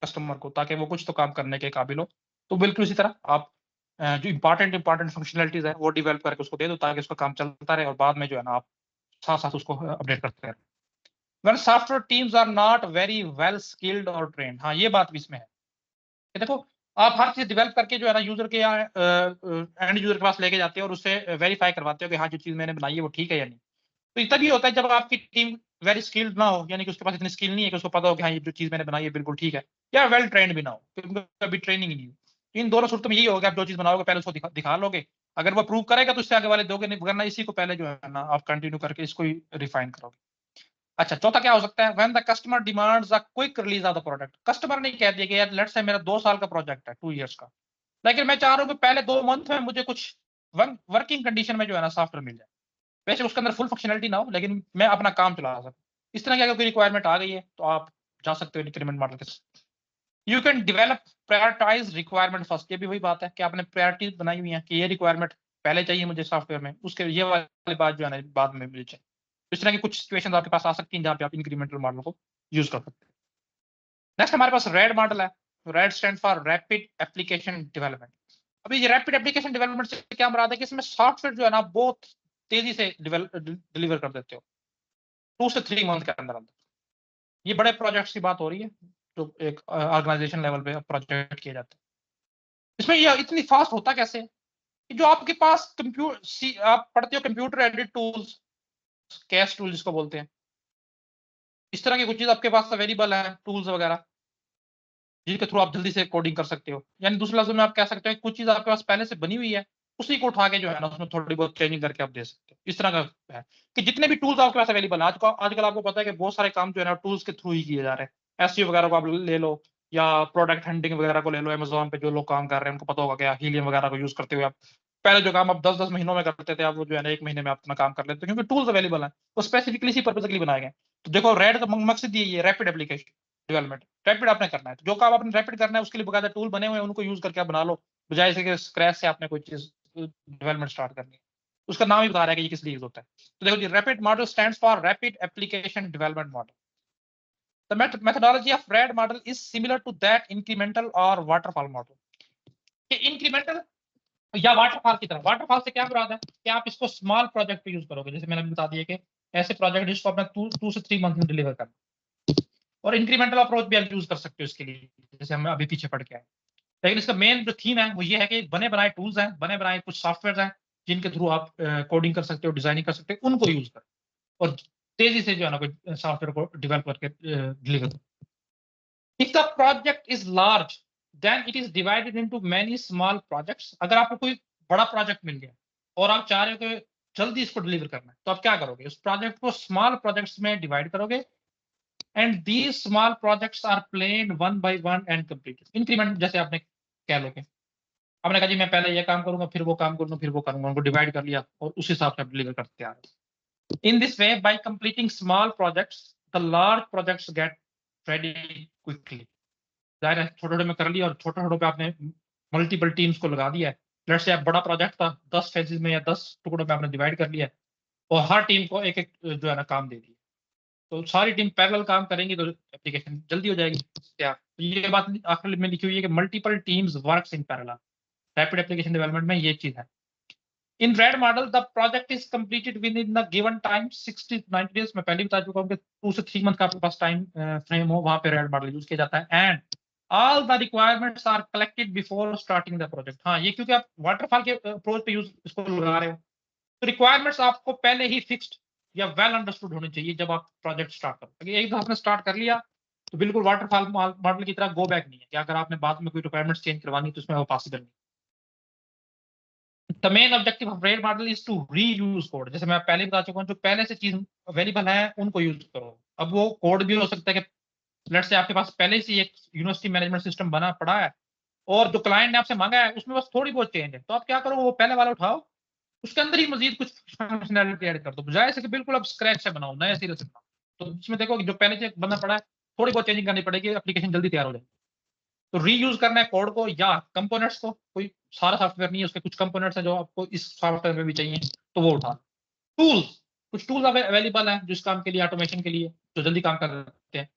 कस्टमर को ताकि वो कुछ तो काम करने के काबिल हो। तो बिल्कुल इसी तरह आप जो इंपॉर्टेंट फंक्शनलिटीज है वो डेवलप करके उसको दे दो ताकि उसका काम चलता रहे और बाद में जो है ना आप साथ साथ उसको अपडेट करते रहे। When software teams are not very well skilled or trained, हाँ ये बात भी इसमें है कि देखो आप हर चीज डेवलप करके जो है ना यूजर के एंड यूजर के पास लेके जाते हो और उससे वेरीफाई करवाते हो कि हाँ जो चीज मैंने बनाई है वो ठीक है या नहीं। तो तभी होता है जब आपकी टीम वेरी स्किल्ड ना हो, यानी कि उसके पास इतनी स्किल नहीं है कि उसको पता हो कि हाँ ये जो चीज मैंने बनाई है बिल्कुल ठीक है, या वेल ट्रेंड भी ना हो, क्योंकि अभी ट्रेनिंग ही नहीं हो। इन दोनों सूरतों में यही होगा, आप जो चीज बनाओगे पहले उसको दिखा लोगे, अगर वो प्रूव करेगा तो इससे आगे वाले दोगे, नहीं वरना इसी को पहले जो है ना आप कंटिन्यू करके इसको ही रिफाइन करोगे। अच्छा, चौथा क्या हो सकता है, when the customer demands a quick release of the product. Customer ने कह दिया कि यार लेट्स से मेरा 2 साल का प्रोजेक्ट है, 2 इयर्स का, लेकिन मैं चाह रहा हूँ कि पहले 2 मंथ में मुझे कुछ वर्किंग कंडीशन में जो है ना सॉफ्टवेयर मिल जाए, वैसे उसके अंदर फुल फंक्शनलिटी ना हो लेकिन मैं अपना काम चला सकूं। इस तरह की अगर कोई रिक्वायरमेंट आ गई है तो आप जा सकते हो इंक्रीमेंट मॉडल के साथ। You can develop prioritize requirement first, ये भी वही बात है कि आपने प्रायोरिटीज बनाई हुई है कि ये रिक्वायरमेंट पहले चाहिए मुझे सॉफ्टवेयर में, उसके ये वाली बात जो है ना बाद में मिल जाए। इस तरह की कुछ सिचुएशन आपके पास आ सकती हैं जहाँ पे आप इंक्रीमेंटल मॉडल को यूज कर सकते हैं। नेक्स्ट हमारे पास रेड मॉडल है। Red stand for rapid application development. अभी ये रैपिड एप्लीकेशन डेवलपमेंट से क्या मुराद है कि इसमें सॉफ्टवेयर जो है ना बहुत तेजी से डिलीवर कर देते हो 2 से 3 मंथ के अंदर अंदर। ये बड़े प्रोजेक्ट्स की बात हो रही है जो एक ऑर्गेनाइजेशन लेवल पे प्रोजेक्ट किए जाते हैं। इसमें ये इतनी फास्ट होता कैसे कि जो आपके पास कंप्यूटर, आप पढ़ते हो computer aided tools, cash tool जिसको बोलते हैं, इस तरह की कुछ चीज आपके पास अवेलेबल है टूल्स वगैरह, जिनके थ्रू आप जल्दी से कोडिंग कर सकते हो। यानी दूसरे लफ्ज़ों में आप कह सकते हो कुछ चीज़ आपके पास पहले से बनी हुई है, उसी को उठा के जो है ना उसमें थोड़ी बहुत चेंजिंग करके आप दे सकते हो। इस तरह का है कि जितने भी टूल्स आपके पास अवेलेबल है, आजकल आपको पता है कि बहुत सारे काम जो है ना टूल्स के थ्रू ही किए जा रहे हैं। एसईओ वगैरह को आप ले लो या प्रोडक्ट हंटिंग वगैरह को ले लो, अमेज़न पे जो लोग काम कर रहे हैं उनको पता होगा क्या हीलियम वगैरह को यूज़ करते हुए आप पहले जो काम आप 10-10 महीनों में करते थे, आप वो जो है ना 1 महीने में अपना काम कर लेते हो क्योंकि टूल्स अवेलेबल हैं। वो स्पेसिफिकली इसी पर्पज़ के लिए बनाए गए हैं। तो देखो रेड का मकसद यही है, रैपिड एप्लीकेशन डेवलपमेंट। रैपिड आपने करना है, तो जो काम आपने रैपिड करना है उसके लिए बकायदा टूल बने हुए हैं, उनको यूज़ करके आप बना लो, बजाय इसके कि स्क्रैच से आपने कोई चीज़ डेवलपमेंट स्टार्ट करनी है। उसका नाम ही बता रहा है कि ये किस लिए यूज़ होता है। तो देखो जी, rapid model stands for rapid application development model. The methodology of RAD model is similar to that incremental or waterfall model. कि incremental या waterfall की तरह, waterfall से क्या मुराद है कि आप इसको स्मॉल प्रोजेक्ट पे यूज करोगे, जैसे मैंने बता दिया कि ऐसे प्रोजेक्ट जिसको अपना 2 से 3 मंथ में डिलीवर करना, और इंक्रीमेंटल अप्रोच भी आप यूज कर सकते हो इसके लिए, जैसे हम अभी पीछे पढ़ के आए। लेकिन इसका मेन जो थीम है वो ये है कि बने बनाए टूल्स हैं, बने बनाए कुछ सॉफ्टवेयर हैं जिनके थ्रू आप कोडिंग कर सकते हो, डिजाइनिंग कर सकते हो, उनको यूज करो और तेजी से जो है ना कोई सॉफ्टवेयर को डेवलप करके डिलीवर करो। If the project is large, then it is divided into many small projects. अगर आपको कोई बड़ा प्रोजेक्ट मिल गया और आप चाह रहे हो कि जल्दी इसको डिलीवर करना है, तो आप क्या करोगे? उस प्रोजेक्ट को स्मॉल प्रोजेक्ट्स में डिवाइड करोगे and these small projects are planned one by one and completed. Increment जैसे आपने कह लो कि आपने कहा जी मैं पहले ये काम करूंगा, फिर वो काम करूंगा, फिर वो करूंगा, उनको डिवाइड कर लिया और उस हिसाब से आप डिलीवर करते आ रहे हो। In this way, by completing small projects, the large projects get ready quickly. जाहिर है छोटे-छोटे में कर लिया और छोटे-छोटे पे आपने मल्टीपल टीम्स को लगा दिया है। लेट्स से आप बड़ा प्रोजेक्ट था, 10 फेजेस में या 10 टुकड़ों में आपने डिवाइड कर लिया है और हर टीम को एक-एक जो है ना काम दे दिया। तो सारी टीम पैरेलल काम करेंगी तो एप्लीकेशन जल्दी हो जाएगी। क्या ये बात आखिर में लिखी हुई है कि multiple teams works in parallel. Rapid application development में ये चीज़ है। In RAD model the project is completed with in the given time 60 to 90 days. मैं पहले बता चुका हूँ कि 2 से 3 मंथ का आपके पास टाइम फ्रेम हो, वहां पे रेड मॉडल यूज किया जाता है। And all the requirements are collected before starting the project. हाँ, ये क्योंकि आप वाटरफॉल के अप्रोच पे यूज इसको लगा रहे हो, तो रिक्वायरमेंट्स आपको पहले ही फिक्स्ड या वेल अंडरस्टूड होनी चाहिए जब आप प्रोजेक्ट स्टार्ट करो। अगर एक दफा आपने स्टार्ट कर लिया तो बिल्कुल वाटरफॉल मॉडल की तरह गो बैक नहीं है कि अगर आपने बाद में कोई रिक्वायरमेंट्स चेंज करवानी तो उसमें वो पॉसिबल नहीं। The main objective of RAD model is to reuse code. जैसे मैं पहले बता चुका हूँ, जो पहले से चीज अवेलेबल है उनको यूज करो। अब वो कोड भी हो सकता है कि लेट्स से आपके पास पहले से एक यूनिवर्सिटी मैनेजमेंट सिस्टम बना पड़ा है और जो क्लाइंट ने आपसे मांगा है उसमें बस थोड़ी बहुत चेंज है, तो आप क्या करो वो पहले वाला उठाओ, उसके अंदर ही मजीद कुछ फंक्शनैलिटी ऐड कर दो, बजाय से कि बिल्कुल अब स्क्रैच से बनाओ, नए सिरे से बनाओ। तो इसमें देखो कि जो पहले से बना पड़ा है थोड़ी बहुत चेंजिंग करनी पड़ेगी, एप्लीकेशन जल्दी तैयार हो जाए। तो रीयूज करना है कोड को या कंपोनेंट्स को, कोई सारा सॉफ्टवेयर नहीं है, उसके कुछ कंपोनेंट्स हैं जो आपको इस सॉफ्टवेयर में भी चाहिए, तो वो उठा। टूल्स, कुछ टूल्स अवेलेबल हैं जिस काम के लिए, ऑटोमेशन के लिए, जो जल्दी काम कर सकते हैं।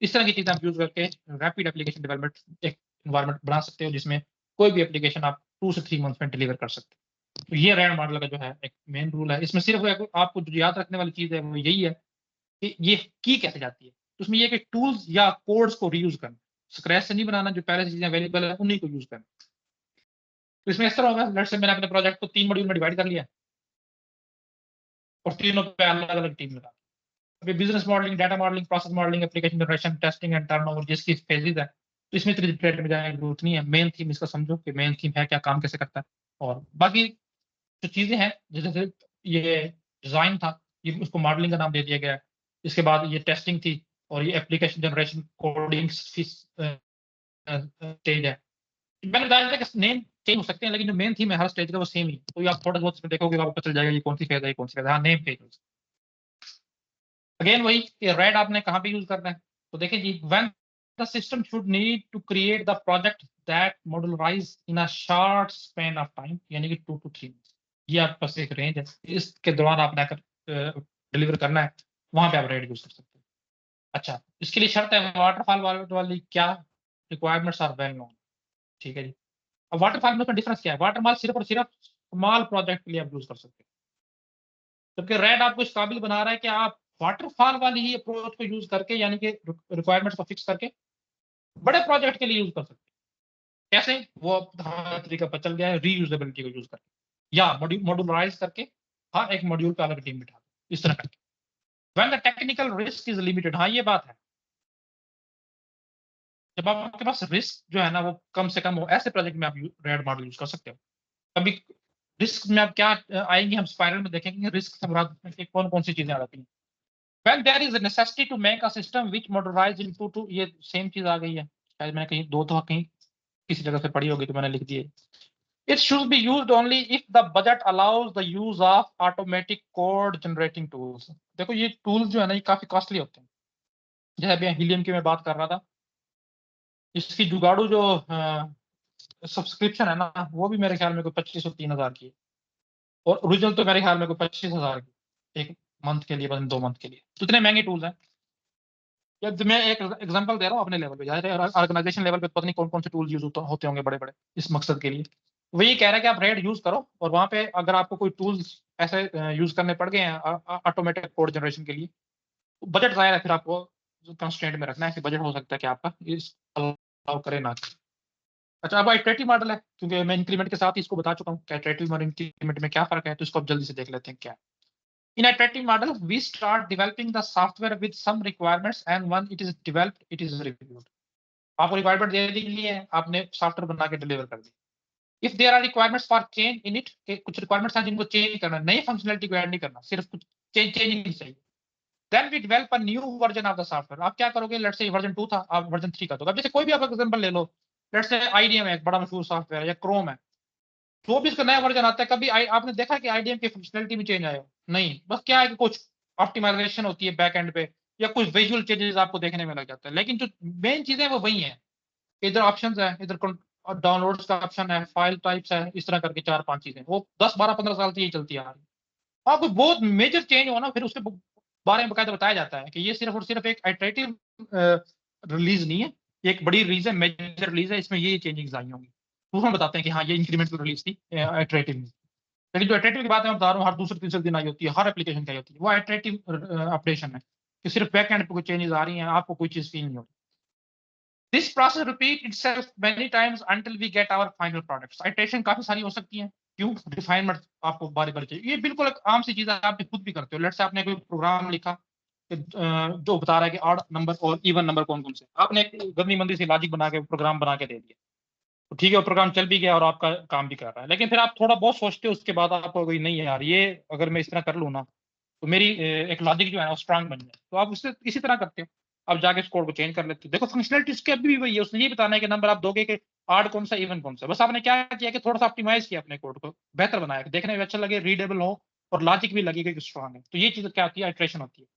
इस तरह की चीजें आप यूज करके रैपिड एप्लीकेशन डेवलपमेंट एक एनवायरनमेंट बना सकते हो जिसमें कोई भी एप्लीकेशन आप 2 से 3 मंथ में डिलीवर कर सकते हो। तो ये रैड मॉडल का जो है एक मेन रूल है। इसमें सिर्फ आपको जो याद रखने वाली चीज है वो यही है कि ये की कैसे जाती है। तो उसमें ये कि टूल्स या कोड्स को रीयूज करना, स्क्रैच से नहीं बनाना, जो पहले से चीजें अवेलेबल है उन्हीं को यूज करना। तो इसमें इस तरह होगा, लेट्स से मैंने अपने प्रोजेक्ट को 3 मॉड्यूल में डिवाइड कर लिया और तीनों पे अलग अलग टीम लगा। अभी business modelling, data modelling, process modelling, application generation, testing and turnover जिसकी फेजेस है, तो इसमें इतनी डिटेल में जाने की जरूरत नहीं है। मेन थीम इसका समझो कि मेन थीम है क्या, काम कैसे करता है, और बाकी जो चीजें हैं जैसे ये डिजाइन था, ये उसको मॉडलिंग का नाम दे दिया गया है। इसके बाद ये टेस्टिंग थी और ये एप्लीकेशन जनरेशन कोडिंग स्टेज है। मैंने बताया था कि नेम चेंज हो सकते हैं लेकिन जो मेन थीम है हर स्टेज का वो सेम ही है। तो ये आप थोड़ा बहुत इसमें देखोगे आपको पता चल जाएगा ये कौन सी फेज है, ये कौन सी फेज है। हाँ, नेम फेज अगेन वही कि रेड आपने कहाँ पे यूज करना है। तो देखिए जी, when the system should need to create the project that modularize in a short span of time, यानी कि 2 to 3 months। ये आपके पास एक रेंज है, इसके दौरान आपने अगर डिलीवर करना है वहां पे आप रेड यूज कर सकते हैं। अच्छा, इसके लिए शर्त है वाटरफॉल वाली क्या, रिक्वायरमेंट्स आर वेल नोन। ठीक है जी। अब वाटरफॉल में डिफरेंस क्या है, वाटरफॉल सिर्फ और सिर्फ स्मॉल प्रोजेक्ट के लिए आप यूज कर सकते हैं, जबकि रेड आपको इस काबिल बना रहा है कि आप वाटरफॉल वाली ही अप्रोच को यूज करके, यानी कि रिक्वायरमेंट्स को फिक्स करके बड़े प्रोजेक्ट के लिए यूज कर सकते हैं। कैसे, वो अब हमारा तरीका पता चल गया है, रीयूजेबिलिटी को यूज करके या मॉड्यूलराइज करके हर एक मॉड्यूल पे अलग टीम बिठा दो, इस तरह करके। When the technical risk is limited, हाँ ये बात है जब आपके पास रिस्क जो है ना वो कम से कम हो, ऐसे प्रोजेक्ट में आप रेड मॉडल यूज कर सकते हो। कभी रिस्क में आप क्या आएंगे, हम स्पाइरल में देखेंगे रिस्क से मुराद कौन कौन सी चीजें आ जाती हैं। When there is a necessity to make a system which modularized into two, ये सेम चीज आ गई है, शायद मैंने कहीं दो तो कहीं किसी जगह से पढ़ी होगी तो मैंने लिख दी है। It should be used only if the budget allows the use of automatic code generating tools। देखो ये टूल्स जो है ना ये काफी कॉस्टली होते हैं। जैसे अभी हीलियम की मैं बात कर रहा था, इसकी जुगाड़ू जो सब्सक्रिप्शन है ना वो भी मेरे ख्याल में कोई 2500 3000 की है, और ओरिजिनल तो मेरे ख्याल में कोई 25,000 की एक मंथ के लिए, बस 2 मंथ के लिए। तो इतने महंगे टूल्स हैं। या मैं एक एग्जांपल दे रहा हूँ अपने लेवल पे, जाहिर है ऑर्गेनाइजेशन लेवल पे पता नहीं कौन कौन से टूल्स यूज होते होंगे बड़े बड़े इस मकसद के लिए। वो ये कह रहा है कि आप रेड यूज करो, और वहां पे अगर आपको कोई टूल्स ऐसे यूज करने पड़ गए हैं ऑटोमेटिक कोड जनरेशन के लिए, बजट जाहिर है फिर आपको कंस्ट्रेंट में रखना है कि बजट हो सकता है कि आपका इस अलाउ करे ना करे। अच्छा, अब आइटरेटिव मॉडल है, क्योंकि मैं इंक्रीमेंट के साथ ही इसको बता चुका हूँ कि आइटरेटिव और इंक्रीमेंट में क्या फर्क है, तो इसको अब जल्दी से देख लेते हैं क्या है। In iterative model, we start developing the software with some requirements, and when it is developed, it is reviewed। आपको रिक्वायरमेंट दे दी गई है, आपने सॉफ्टवेयर बना के डिलीवर कर दी। If there are requirements for change in it, कुछ रिक्वायरमेंट्स हैं जिनको चेंज करना, नई फंक्शनलिटी को ऐड नहीं करना, सिर्फ कुछ चेंजिंग चाहिए। Then we develop a new version of the software. आप क्या करोगे, लेट्स से वर्जन 2 था, आप वर्जन 3 कर दोगे। अब जैसे कोई भी आप एग्जांपल ले लो, लेट्स से आईडीएम है, एक बड़ा मशहूर सॉफ्टवेयर है, या क्रोम है, जो भी इसका नया वर्जन आता है, कभी आपने देखा कि आईडीएम की फंक्शनलिटी में चेंज आया हो? नहीं, बस क्या है कि कुछ ऑप्टिमाइजेशन होती है बैक एंड पे, या कुछ विजुअल चेंजेस आपको देखने में लग जाता है, लेकिन जो मेन चीजें वो वही हैं। इधर ऑप्शंस है, इधर डाउनलोड्स का ऑप्शन है, फाइल टाइप्स है, इस तरह करके 4-5 चीजें, वो 10 12 15 साल से यही चलती आ रही है। हाँ, कोई बहुत मेजर चेंज हो ना, फिर उसके बारे में बकायदा बताया जाता है कि ये सिर्फ और सिर्फ एक आइटरेटिव रिलीज नहीं है, ये एक बड़ी रिलीज है, मेजर रिलीज है, इसमें ये चेंजेस आई होंगी, तो हम बताते हैं कि हाँ ये इंक्रीमेंटल रिलीज थी आइटरेटिव में। लेकिन जो आइटरेटिव की बात मैं बता रहा हूँ, हर दूसरे तीसरे दिन आई होती है, हर एप्लीकेशन की आई होती है, वो आइटरेटिव अपडेशन है कि सिर्फ बैक एंड पे कोई चेंजेस आ रही हैं, आपको कोई चीज फील नहीं होती। This process repeat itself many times until we get our final products. Iteration काफी सारी हो सकती हैं, क्यों? रिफाइनमेंट आपको बारी बारी चाहिए। ये बिल्कुल एक आम सी चीज है, आप खुद भी करते हो। लेट्स से आपने कोई प्रोग्राम लिखा जो बता रहा है कि ऑड नंबर और इवन नंबर कौन कौन से, आपने एक गंदी मंदी सी लॉजिक बना के प्रोग्राम बना के दे दिया, तो ठीक है वो प्रोग्राम चल भी गया और आपका काम भी कर रहा है, लेकिन फिर आप थोड़ा बहुत सोचते हो उसके बाद आपको कोई नहीं है यार, ये अगर मैं इस तरह कर लूँ ना तो मेरी एक लॉजिक जो है वो स्ट्रांग बन जाए, तो आप उससे इसी तरह करते हो, आप जाके इस कोड को चेंज कर लेते हो। देखो फंक्शनलिटी उसके अभी भी वही है, उसने ये बताना है कि नंबर आप दोगे कि आड कौन सा इवन कौन सा, बस आपने क्या किया कि थोड़ा सा ऑप्टिमाइज किया अपने कोड को, बेहतर बनाया कि देखने में अच्छा लगे, रीडेबल हो, और लॉजिक भी लगे कि स्ट्रांग है। तो ये चीज क्या होती है, आइट्रेशन होती है।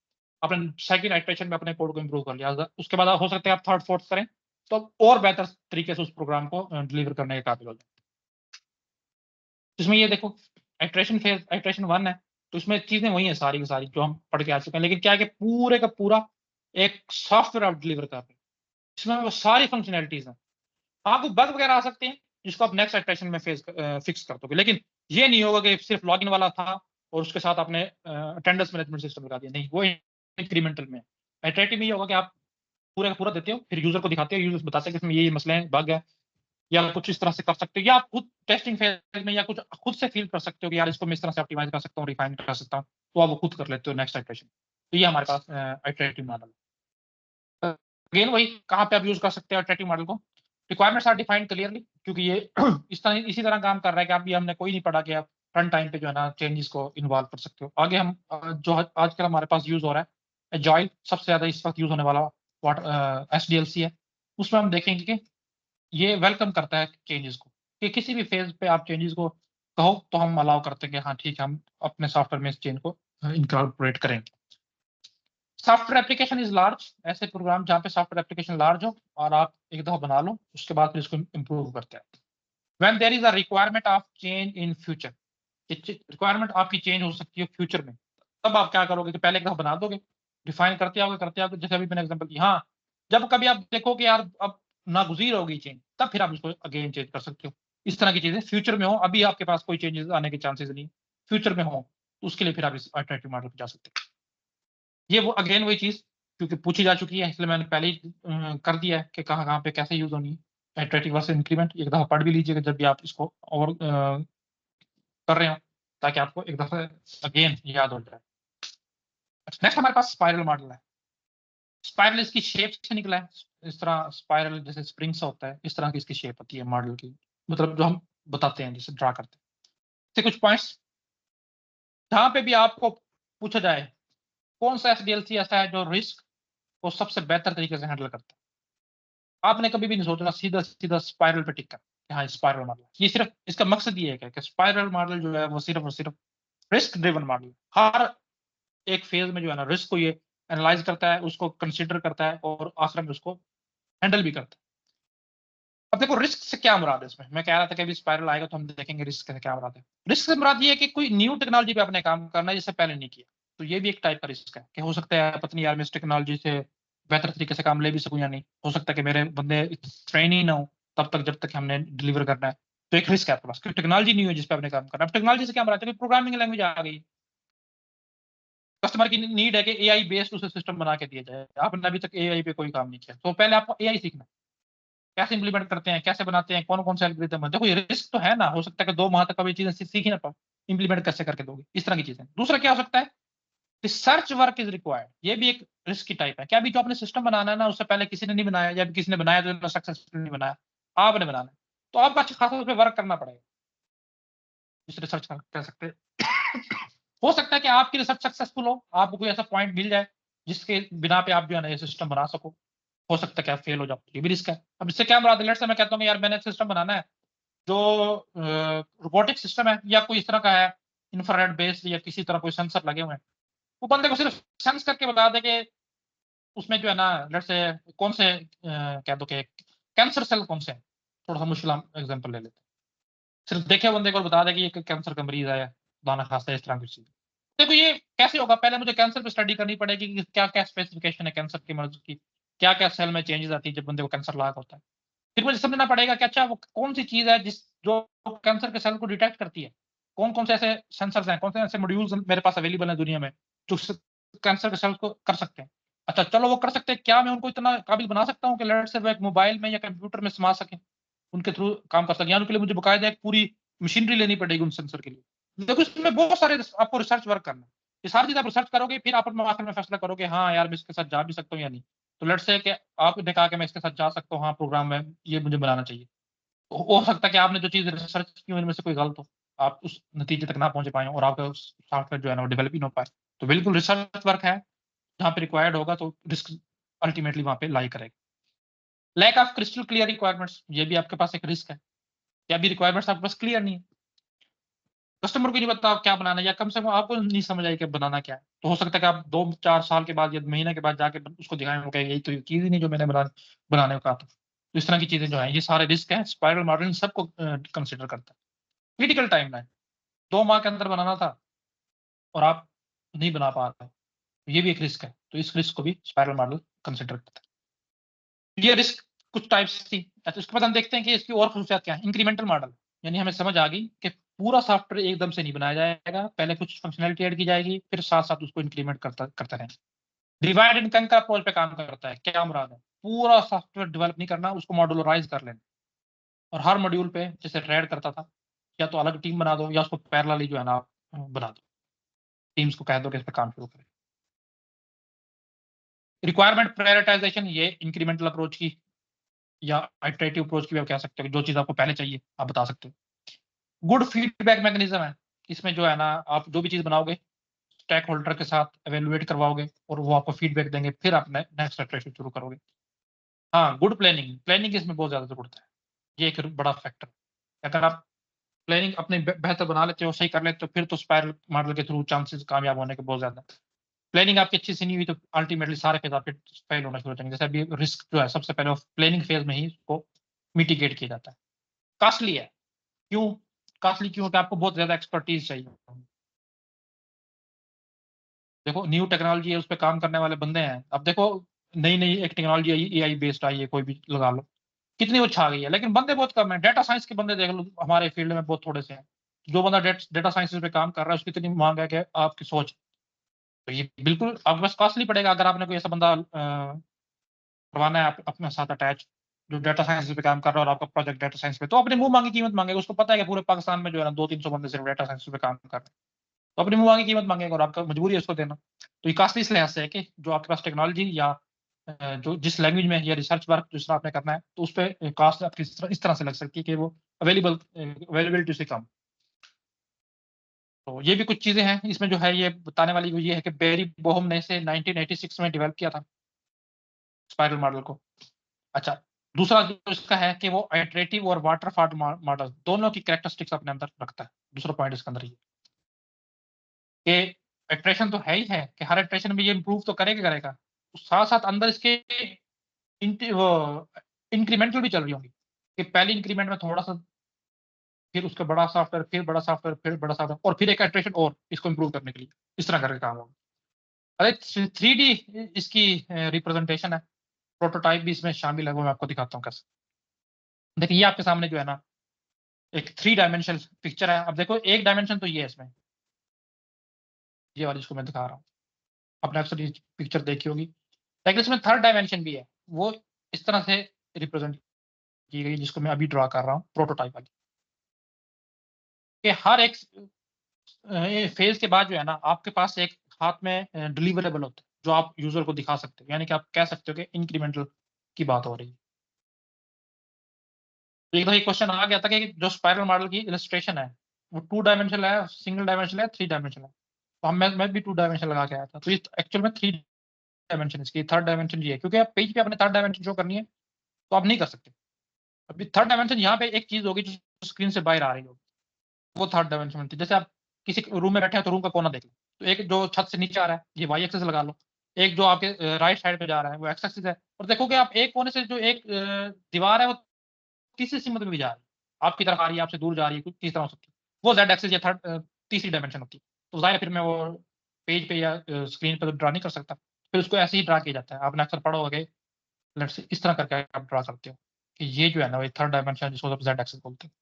आपने सेकंड आइट्रेशन में अपने कोड को इंप्रूव कर लिया, उसके बाद हो सकता है आप थर्ड फोर्थ करें तो और बेहतर तरीके से उस प्रोग्राम को डिलीवर करने के काबिल हो जाए। इसमें ये देखो आइट्रेशन फेज, आइट्रेशन 1 है, तो इसमें चीजें वही हैं सारी की सारी जो हम पढ़ के आ चुके हैं, लेकिन क्या है कि पूरे का पूरा एक सॉफ्टवेयर आप डिलीवर कर रहे हैं, इसमें वो सारी फंक्शनैलिटीज हैं। आपको बग वगैरह आ सकते हैं जिसको आप नेक्स्ट आइट्रेशन में फिक्स कर दोगे, लेकिन ये नहीं होगा कि सिर्फ लॉगिन वाला था और उसके साथ आपने अटेंडेंस मैनेजमेंट सिस्टम लगा दिया, नहीं, वो इंक्रीमेंटल में। आइट्रेटिव में ये होगा कि आप पूरे का पूरा देते हो, फिर यूजर को दिखाते हो, यूजर बताते हैं कि इसमें ये मसले हैं, बग है, या कुछ इस तरह से कर सकते हो, या आप खुद टेस्टिंग फेज में या कुछ खुद से फील कर सकते हो कि यार इसको मैं इस तरह से ऑप्टिमाइज कर सकता हूँ, रिफाइन कर सकता हूँ, तो आप वो खुद कर लेते हो नेक्स्ट आइटरेशन। तो ये हमारे पास आइटरेटिव मॉडल। अगेन वही, कहाँ पे आप यूज कर सकते हो आइटरेटिव मॉडल को? रिक्वायरमेंट्स आर डिफाइंड क्लियरली, क्योंकि ये इस तरह इसी तरह काम कर रहा है कि अभी हमने कोई नहीं पढ़ा कि आप रन टाइम पे जो है ना चेंजेस को इन्वॉल्व कर सकते हो। आगे हम जो आजकल हमारे पास यूज हो रहा है एजाइल, सबसे ज्यादा इस वक्त यूज होने वाला SDLC है, उसमें हम देखेंगे कि ये वेलकम करता है चेंजेस को, कि किसी भी फेज पे आप चेंजेस को कहो तो हम अलाउ करते हैं कि हाँ ठीक है, हम अपने सॉफ्टवेयर में इस चेंज को इनकॉर्पोरेट करेंगे। सॉफ्टवेयर एप्लीकेशन इज लार्ज, ऐसे प्रोग्राम जहाँ पे सॉफ्टवेयर एप्लीकेशन लार्ज हो और आप एक दफा बना लो उसके बाद फिर इसको इम्प्रूव करते हैं। When there is a requirement of change in future, requirement आपकी चेंज हो सकती है फ्यूचर में, तब आप क्या करोगे कि पहले एक दफा बना दोगे, डिफाइन करते आओगे, जैसे अभी मैंने एग्जांपल दी। हाँ, जब कभी आप देखो कि यार अब नागुजीर हो गई चेंज, तब फिर आप इसको अगेन चेंज कर सकते हो। इस तरह की चीजें फ्यूचर में हो, अभी आपके पास कोई चेंजेस आने के चांसेस नहीं, फ्यूचर में हो तो उसके लिए फिर आप इस अल्टरनेटिव मॉडल पे जा सकते हो। ये वो अगेन वही चीज क्योंकि पूछी जा चुकी है, इसलिए मैंने पहले ही कर दिया है कि कहाँ कहाँ पे कैसे यूज होनी है इटरेटिव वर्सेस इंक्रीमेंट। एक दफा पढ़ भी लीजिएगा जब भी आप इसको और कर रहे हो, ताकि आपको एक दफा अगेन याद हो जाए। नेक्स्ट हमारे पास स्पाइरल मॉडल है। स्पाइरल इसकी शेप से निकला है, इस तरह स्पाइरल जैसे स्प्रिंग्स होता है, इस तरह की इसकी शेप होती है मॉडल की, मतलब जो हम बताते हैं जैसे ड्रा करते हैं। तो कुछ पॉइंट्स जहां पे भी आपको पूछा जाए कौन सा एसडीएलसी ऐसा है जो रिस्क को सबसे बेहतर तरीके से हैंडल करता है, आपने कभी भी नहीं सोचना, सीधा सीधा स्पाइरल पे टिक कर कि हाँ स्पाइरल मॉडल। ये सिर्फ इसका मकसद ये है कि स्पाइरल मॉडल जो है वो सिर्फ और सिर्फ रिस्क ड्रिवन मॉडल है। हर एक फेज में जो है ना रिस्क को ये एनालाइज करता है, उसको कंसिडर करता है और आखिर में उसको हैंडल भी करता है। अब देखो रिस्क से क्या मुराद है, इसमें मैं कह रहा था कि अभी स्पाइरल आएगा तो हम देखेंगे रिस्क से क्या मुराद है। रिस्क से मुराद ये है कि कोई न्यू टेक्नोलॉजी पे अपने काम करना है जिससे पहले नहीं किया, तो ये भी एक टाइप का रिस्क है कि हो सकता है पत्नी यार मैं इस टेक्नोलॉजी से बेहतर तरीके से काम ले भी सकूं या नहीं, हो सकता है कि मेरे बंदे ट्रेन ही ना हो तब तक जब तक हमने डिलीवर करना है। तो एक रिस्क है आपके पास, क्योंकि टेक्नोलॉजी नहीं है जिस पे आपने काम करना है। अब टेक्नोलॉजी से क्या मुराद है कि प्रोग्रामिंग लैंग्वेज आ गई, कस्टमर की नीड है कि एआई बेस्ड उसे सिस्टम बना के दिया जाए। आपने अभी तक एआई पे कोई काम नहीं किया, तो पहले आपको एआई सीखना है, कैसे इंप्लीमेंट करते हैं, कैसे बनाते हैं, कौन कौन से एल्गोरिथम है। देखो ये रिस्क तो है ना, हो सकता है कि 2 माह तक कभी चीजें सीख ही ना पाओ, इंप्लीमेंट कैसे करके दोगे, इस तरह की चीजें। दूसरा क्या हो सकता है, रिसर्च वर्क इज रिक्वायर्ड, ये भी एक रिस्क की टाइप है। क्या अभी जो आपने सिस्टम बनाना है ना, उससे पहले किसी ने नहीं बनाया, या किसी ने बनाया तो सक्सेसफुल नहीं बनाया, आपने बनाना है, तो आपको अच्छा खासा उस पर वर्क करना पड़ेगा, इस रिसर्च कह सकते हैं। हो सकता है कि आपकी रिसर्च सक्सेसफुल हो, आपको कोई ऐसा पॉइंट मिल जाए जिसके बिना पे आप जो है ना ये सिस्टम बना सको, हो सकता है कि आप फेल हो जाओ, ये भी रिस्क है। अब इससे क्या मुराद है, लेट्स से मैं कहता हूँ यार मैंने सिस्टम बनाना है जो रोबोटिक सिस्टम है या कोई इस तरह का है, इंफ्रारेड बेस्ड या किसी तरह कोई सेंसर लगे हुए हैं, वो बंदे को सिर्फ सेंस करके बता दे कि उसमें जो है ना लेट्स से कौन से कह दो कि कैंसर सेल कौन से हैं, थोड़ा सा मुश्किल एग्जांपल ले लेते हैं, सिर्फ देखे बंदे को बता दे कि ये कैंसर का मरीज है, दाना खासा है, इस तरह की चीज। देखो ये कैसे होगा, पहले मुझे कैंसर पे स्टडी करनी पड़ेगी कि क्या क्या स्पेसिफिकेशन है कैंसर की मर्ज की, क्या क्या सेल में चेंजेस आती है जब बंदे को कैंसर लाग होता है। फिर मुझे समझना पड़ेगा कि अच्छा वो कौन सी चीज है जिस जो कैंसर के सेल को डिटेक्ट करती है, कौन कौन से ऐसे सेंसर्स हैं, कौन से ऐसे मॉड्यूल्स मेरे पास अवेलेबल है दुनिया में जो कैंसर के सेल्स को कर सकते हैं। अच्छा चलो वो कर सकते हैं, क्या मैं उनको इतना काबिल बना सकता हूँ कि लेट से वो एक मोबाइल में या कंप्यूटर में समा सके, उनके थ्रू काम कर सके, या उनके लिए मुझे बकायदा एक पूरी मशीनरी लेनी पड़ेगी उन सेंसर के लिए। देखो इसमें बहुत सारे आपको रिसर्च वर्क करना है, ये सारी चीज आप रिसर्च करोगे, फिर आप आखिर में फैसला करोगे हाँ यार मैं इसके साथ जा भी सकता हूँ या नहीं। तो लेट्स से कि आपने कहा कि मैं इसके साथ जा सकता हूँ, हाँ प्रोग्राम में ये मुझे बनाना चाहिए, हो सकता है कि आपने जो चीज रिसर्च की उनमें से कोई गलत हो, आप उस नतीजे तक ना पहुंच पाए और आपका सॉफ्टवेयर जो है ना वो डेवलप ही ना हो पाए। तो बिल्कुल रिसर्च वर्क है, जहाँ पे रिक्वायर्ड होगा तो रिस्क अल्टीमेटली वहां पे लाई करेगा। Lack of crystal clear requirements, ये भी आपके पास एक रिस्क है, या भी रिक्वायरमेंट्स आपके पास क्लियर नहीं है, कस्टमर को नहीं पता आप क्या बनाना है, या कम से कम आपको नहीं समझ आई कि बनाना क्या है। तो हो सकता है कि आप 2-4 साल के बाद या महीने के बाद जाके उसको दिखाएं, वो कहेंगे यही तो चीज ही नहीं जो मैंने बनाने को कहा था। तो इस तरह की चीजें जो है ये सारे रिस्क है, स्पाइरल मॉडल सबको कंसिडर करता है। क्रिटिकल टाइमलाइन, 2 माह के अंदर बनाना था और आप नहीं बना पा रहे, तो ये भी एक रिस्क है, तो इस रिस्क को भी स्पाइरल मॉडल कंसिडर करता है। ये रिस्क कुछ टाइप्स थी। अच्छा उसके बाद हम देखते हैं कि इसकी और खसूसियात क्या है। इंक्रीमेंटल मॉडल, यानी हमें समझ आ गई कि पूरा सॉफ्टवेयर एकदम से नहीं बनाया जाएगा, पहले कुछ फंक्शनैलिटी ऐड की जाएगी, फिर साथ साथ उसको इंक्रीमेंट करता करते रहें। डिवाइड एंड कंकर अप्रोच पे काम करता है, क्या मुराद है, पूरा सॉफ्टवेयर डेवलप नहीं करना, उसको मॉड्यूलराइज कर लेना, और हर मॉड्यूल पे जैसे रेड करता था, या तो अलग टीम बना दो या उसको पैरेलली जो है ना बना दो, टीम्स को कह दो कि इस पे काम शुरू करें। रिक्वायरमेंट प्रायोरिटाइजेशन, ये इंक्रीमेंटल अप्रोच की या आइटरेटिव अप्रोच की भी आप कह सकते हो, जो चीज आपको पहले चाहिए आप बता सकते हो। गुड फीडबैक मैकेनिज्म है, इसमें जो है ना आप जो भी चीज बनाओगे स्टेक होल्डर के साथ एवेलुएट करवाओगे और वो आपको फीडबैक देंगे, फिर आप नेक्स्ट इटरेशन शुरू करोगे। हाँ गुड प्लानिंग, प्लानिंग इसमें बहुत ज्यादा जरूरत है, ये एक बड़ा फैक्टर। अगर आप प्लानिंग अपने बेहतर बना लेते हो, सही कर लेते हो, फिर तो स्पाइरल मॉडल के थ्रू चांसेस कामयाब होने के बहुत ज्यादा। प्लानिंग आपकी अच्छी से नहीं हुई तो अल्टीमेटली सारे फेज आपके फेल होना शुरू हो जाएंगे। जैसे अभी रिस्क जो है सबसे पहले प्लानिंग फेज में ही उसको मिटिगेट किया जाता है। कॉस्टली है, क्यों कॉस्टली, क्यों कि आपको बहुत ज्यादा एक्सपर्टीज चाहिए। देखो न्यू टेक्नोलॉजी है, उस पर काम करने वाले बंदे हैं। अब देखो नई नई एक technology I, AI based I है, कोई भी लगा लो, कितनी वो छा गई है, लेकिन बंदे बहुत कम है। डेटा साइंस के बंदे देख लो हमारे फील्ड में बहुत थोड़े से हैं। जो बंदा डेटा साइंस पे काम कर रहा है उसकी इतनी मांग है कि आपकी सोच, तो ये बिल्कुल आपके पास कॉस्टली पड़ेगा। अगर आपने कोई ऐसा बंदा करवाना है अपने साथ अटैच जो डेटा साइंस पे काम कर रहा है और आपका प्रोजेक्ट डेटा साइंस पे, तो अपने मुंह मांगी कीमत मांगेगा। उसको पता है कि पूरे पाकिस्तान में जो है ना 200-300 बंदे सिर्फ डेटा साइंस पे काम कर रहे हैं, तो अपनी मुंह मांगी कीमत मांगेगा और आपका मजबूरी है उसको देना। तो ये कॉस्टली इस लिहाज से है कि जो आपके पास टेक्नोलॉजी या जो जिस लैंग्वेज में या रिसर्च वर्क जिस तरह आपने करना है, तो उस पर कास्ट आपकी इस तरह से लग सकती है कि वो अवेलेबिलिटी से कम। तो ये भी कुछ चीजें हैं इसमें जो है ये बताने वाली, वो ये है कि बेरी बोहम ने इसे 1986 में डेवलप किया था स्पाइरल मॉडल को। अच्छा, दूसरा जो इसका है कि वो आइटरेटिव और वाटरफॉल मॉडल दोनों की कैरेक्टरिस्टिक्स अपने अंदर रखता है। दूसरा पॉइंट इसके अंदर ये कि इटरेशन तो है ही है कि हर इटरेशन में ये इंप्रूव तो करेगा करेगा, साथ साथ अंदर इसके इंक्रीमेंटल भी चल रही होंगी कि पहली इंक्रीमेंट में थोड़ा सा, फिर उसका बड़ा सॉफ्टवेयर, फिर बड़ा सॉफ्टवेयर, फिर बड़ा सॉफ्टवेयर, और फिर एक इटरेशन और इसको इंप्रूव करने के लिए, इस तरह करके काम होगा। अरे 3D इसकी रिप्रेजेंटेशन है, प्रोटोटाइप भी इसमें शामिल है, वो मैं आपको दिखाता हूँ कैसे। देखिए ये आपके सामने जो है ना एक 3 डायमेंशनल पिक्चर है। अब देखो एक डायमेंशन तो ये है इसमें, ये वाली इसको मैं दिखा रहा हूँ, आपने अक्सर ये पिक्चर देखी होगी, लेकिन इसमें थर्ड डायमेंशन भी है, वो इस तरह से रिप्रेजेंट की गई जिसको मैं अभी ड्रा कर रहा हूँ प्रोटोटाइप वाली, कि हर एक फेज के बाद जो है ना आपके पास एक हाथ में डिलीवरेबल होता है जो आप यूजर को दिखा सकते हो, यानी कि आप कह सकते हो कि इंक्रीमेंटल की बात हो रही है। तो एक तो ये क्वेश्चन आ गया था कि जो स्पाइरल मॉडल की इलस्ट्रेशन है वो 2 डायमेंशनल है, सिंगल डायमेंशनल है, 3 डायमेंशनल है। तो हम मैं भी 2 डायमेंशन लगा के आया था, तो ये एक्चुअल में 3 डायमेंशन इसकी, थर्ड डायमेंशन ये है क्योंकि आप पेज पे अपने थर्ड डायमेंशन शो करनी है तो आप नहीं कर सकते। अभी थर्ड डायमेंशन यहाँ पे एक चीज होगी जो स्क्रीन से बाहर आ रही होगी, वो थर्ड डायमेंशन थी। जैसे आप किसी रूम में बैठे हैं तो रूम का कोना देख लो, तो एक जो छत से नीचे आ रहा है ये वाई एक्सिस लगा लो, एक जो आपके राइट साइड पे जा रहा है वो एक्स एक्सिस है, और देखोगे आप एक कोने से जो एक दीवार है वो तीसरी सीमत में भी जा रही है, आपकी तरफ आ रही है, आपसे दूर जा रही है, कुछ किस तरह हो सकती है, वो जेड एक्सिस या थर्ड तीसरी डायमेंशन होती है। तो जाहिर है फिर मैं वो पेज पे या स्क्रीन पे तो ड्रा नहीं कर सकता, फिर उसको ऐसे ही ड्रा किया जाता है। आपने अक्सर पढ़ा होगा लेट्स से इस तरह करके आप ड्रा करते हो कि ये जो है ना ये थर्ड डायमेंशन जिसको आप जेड एक्सिस बोलते हैं।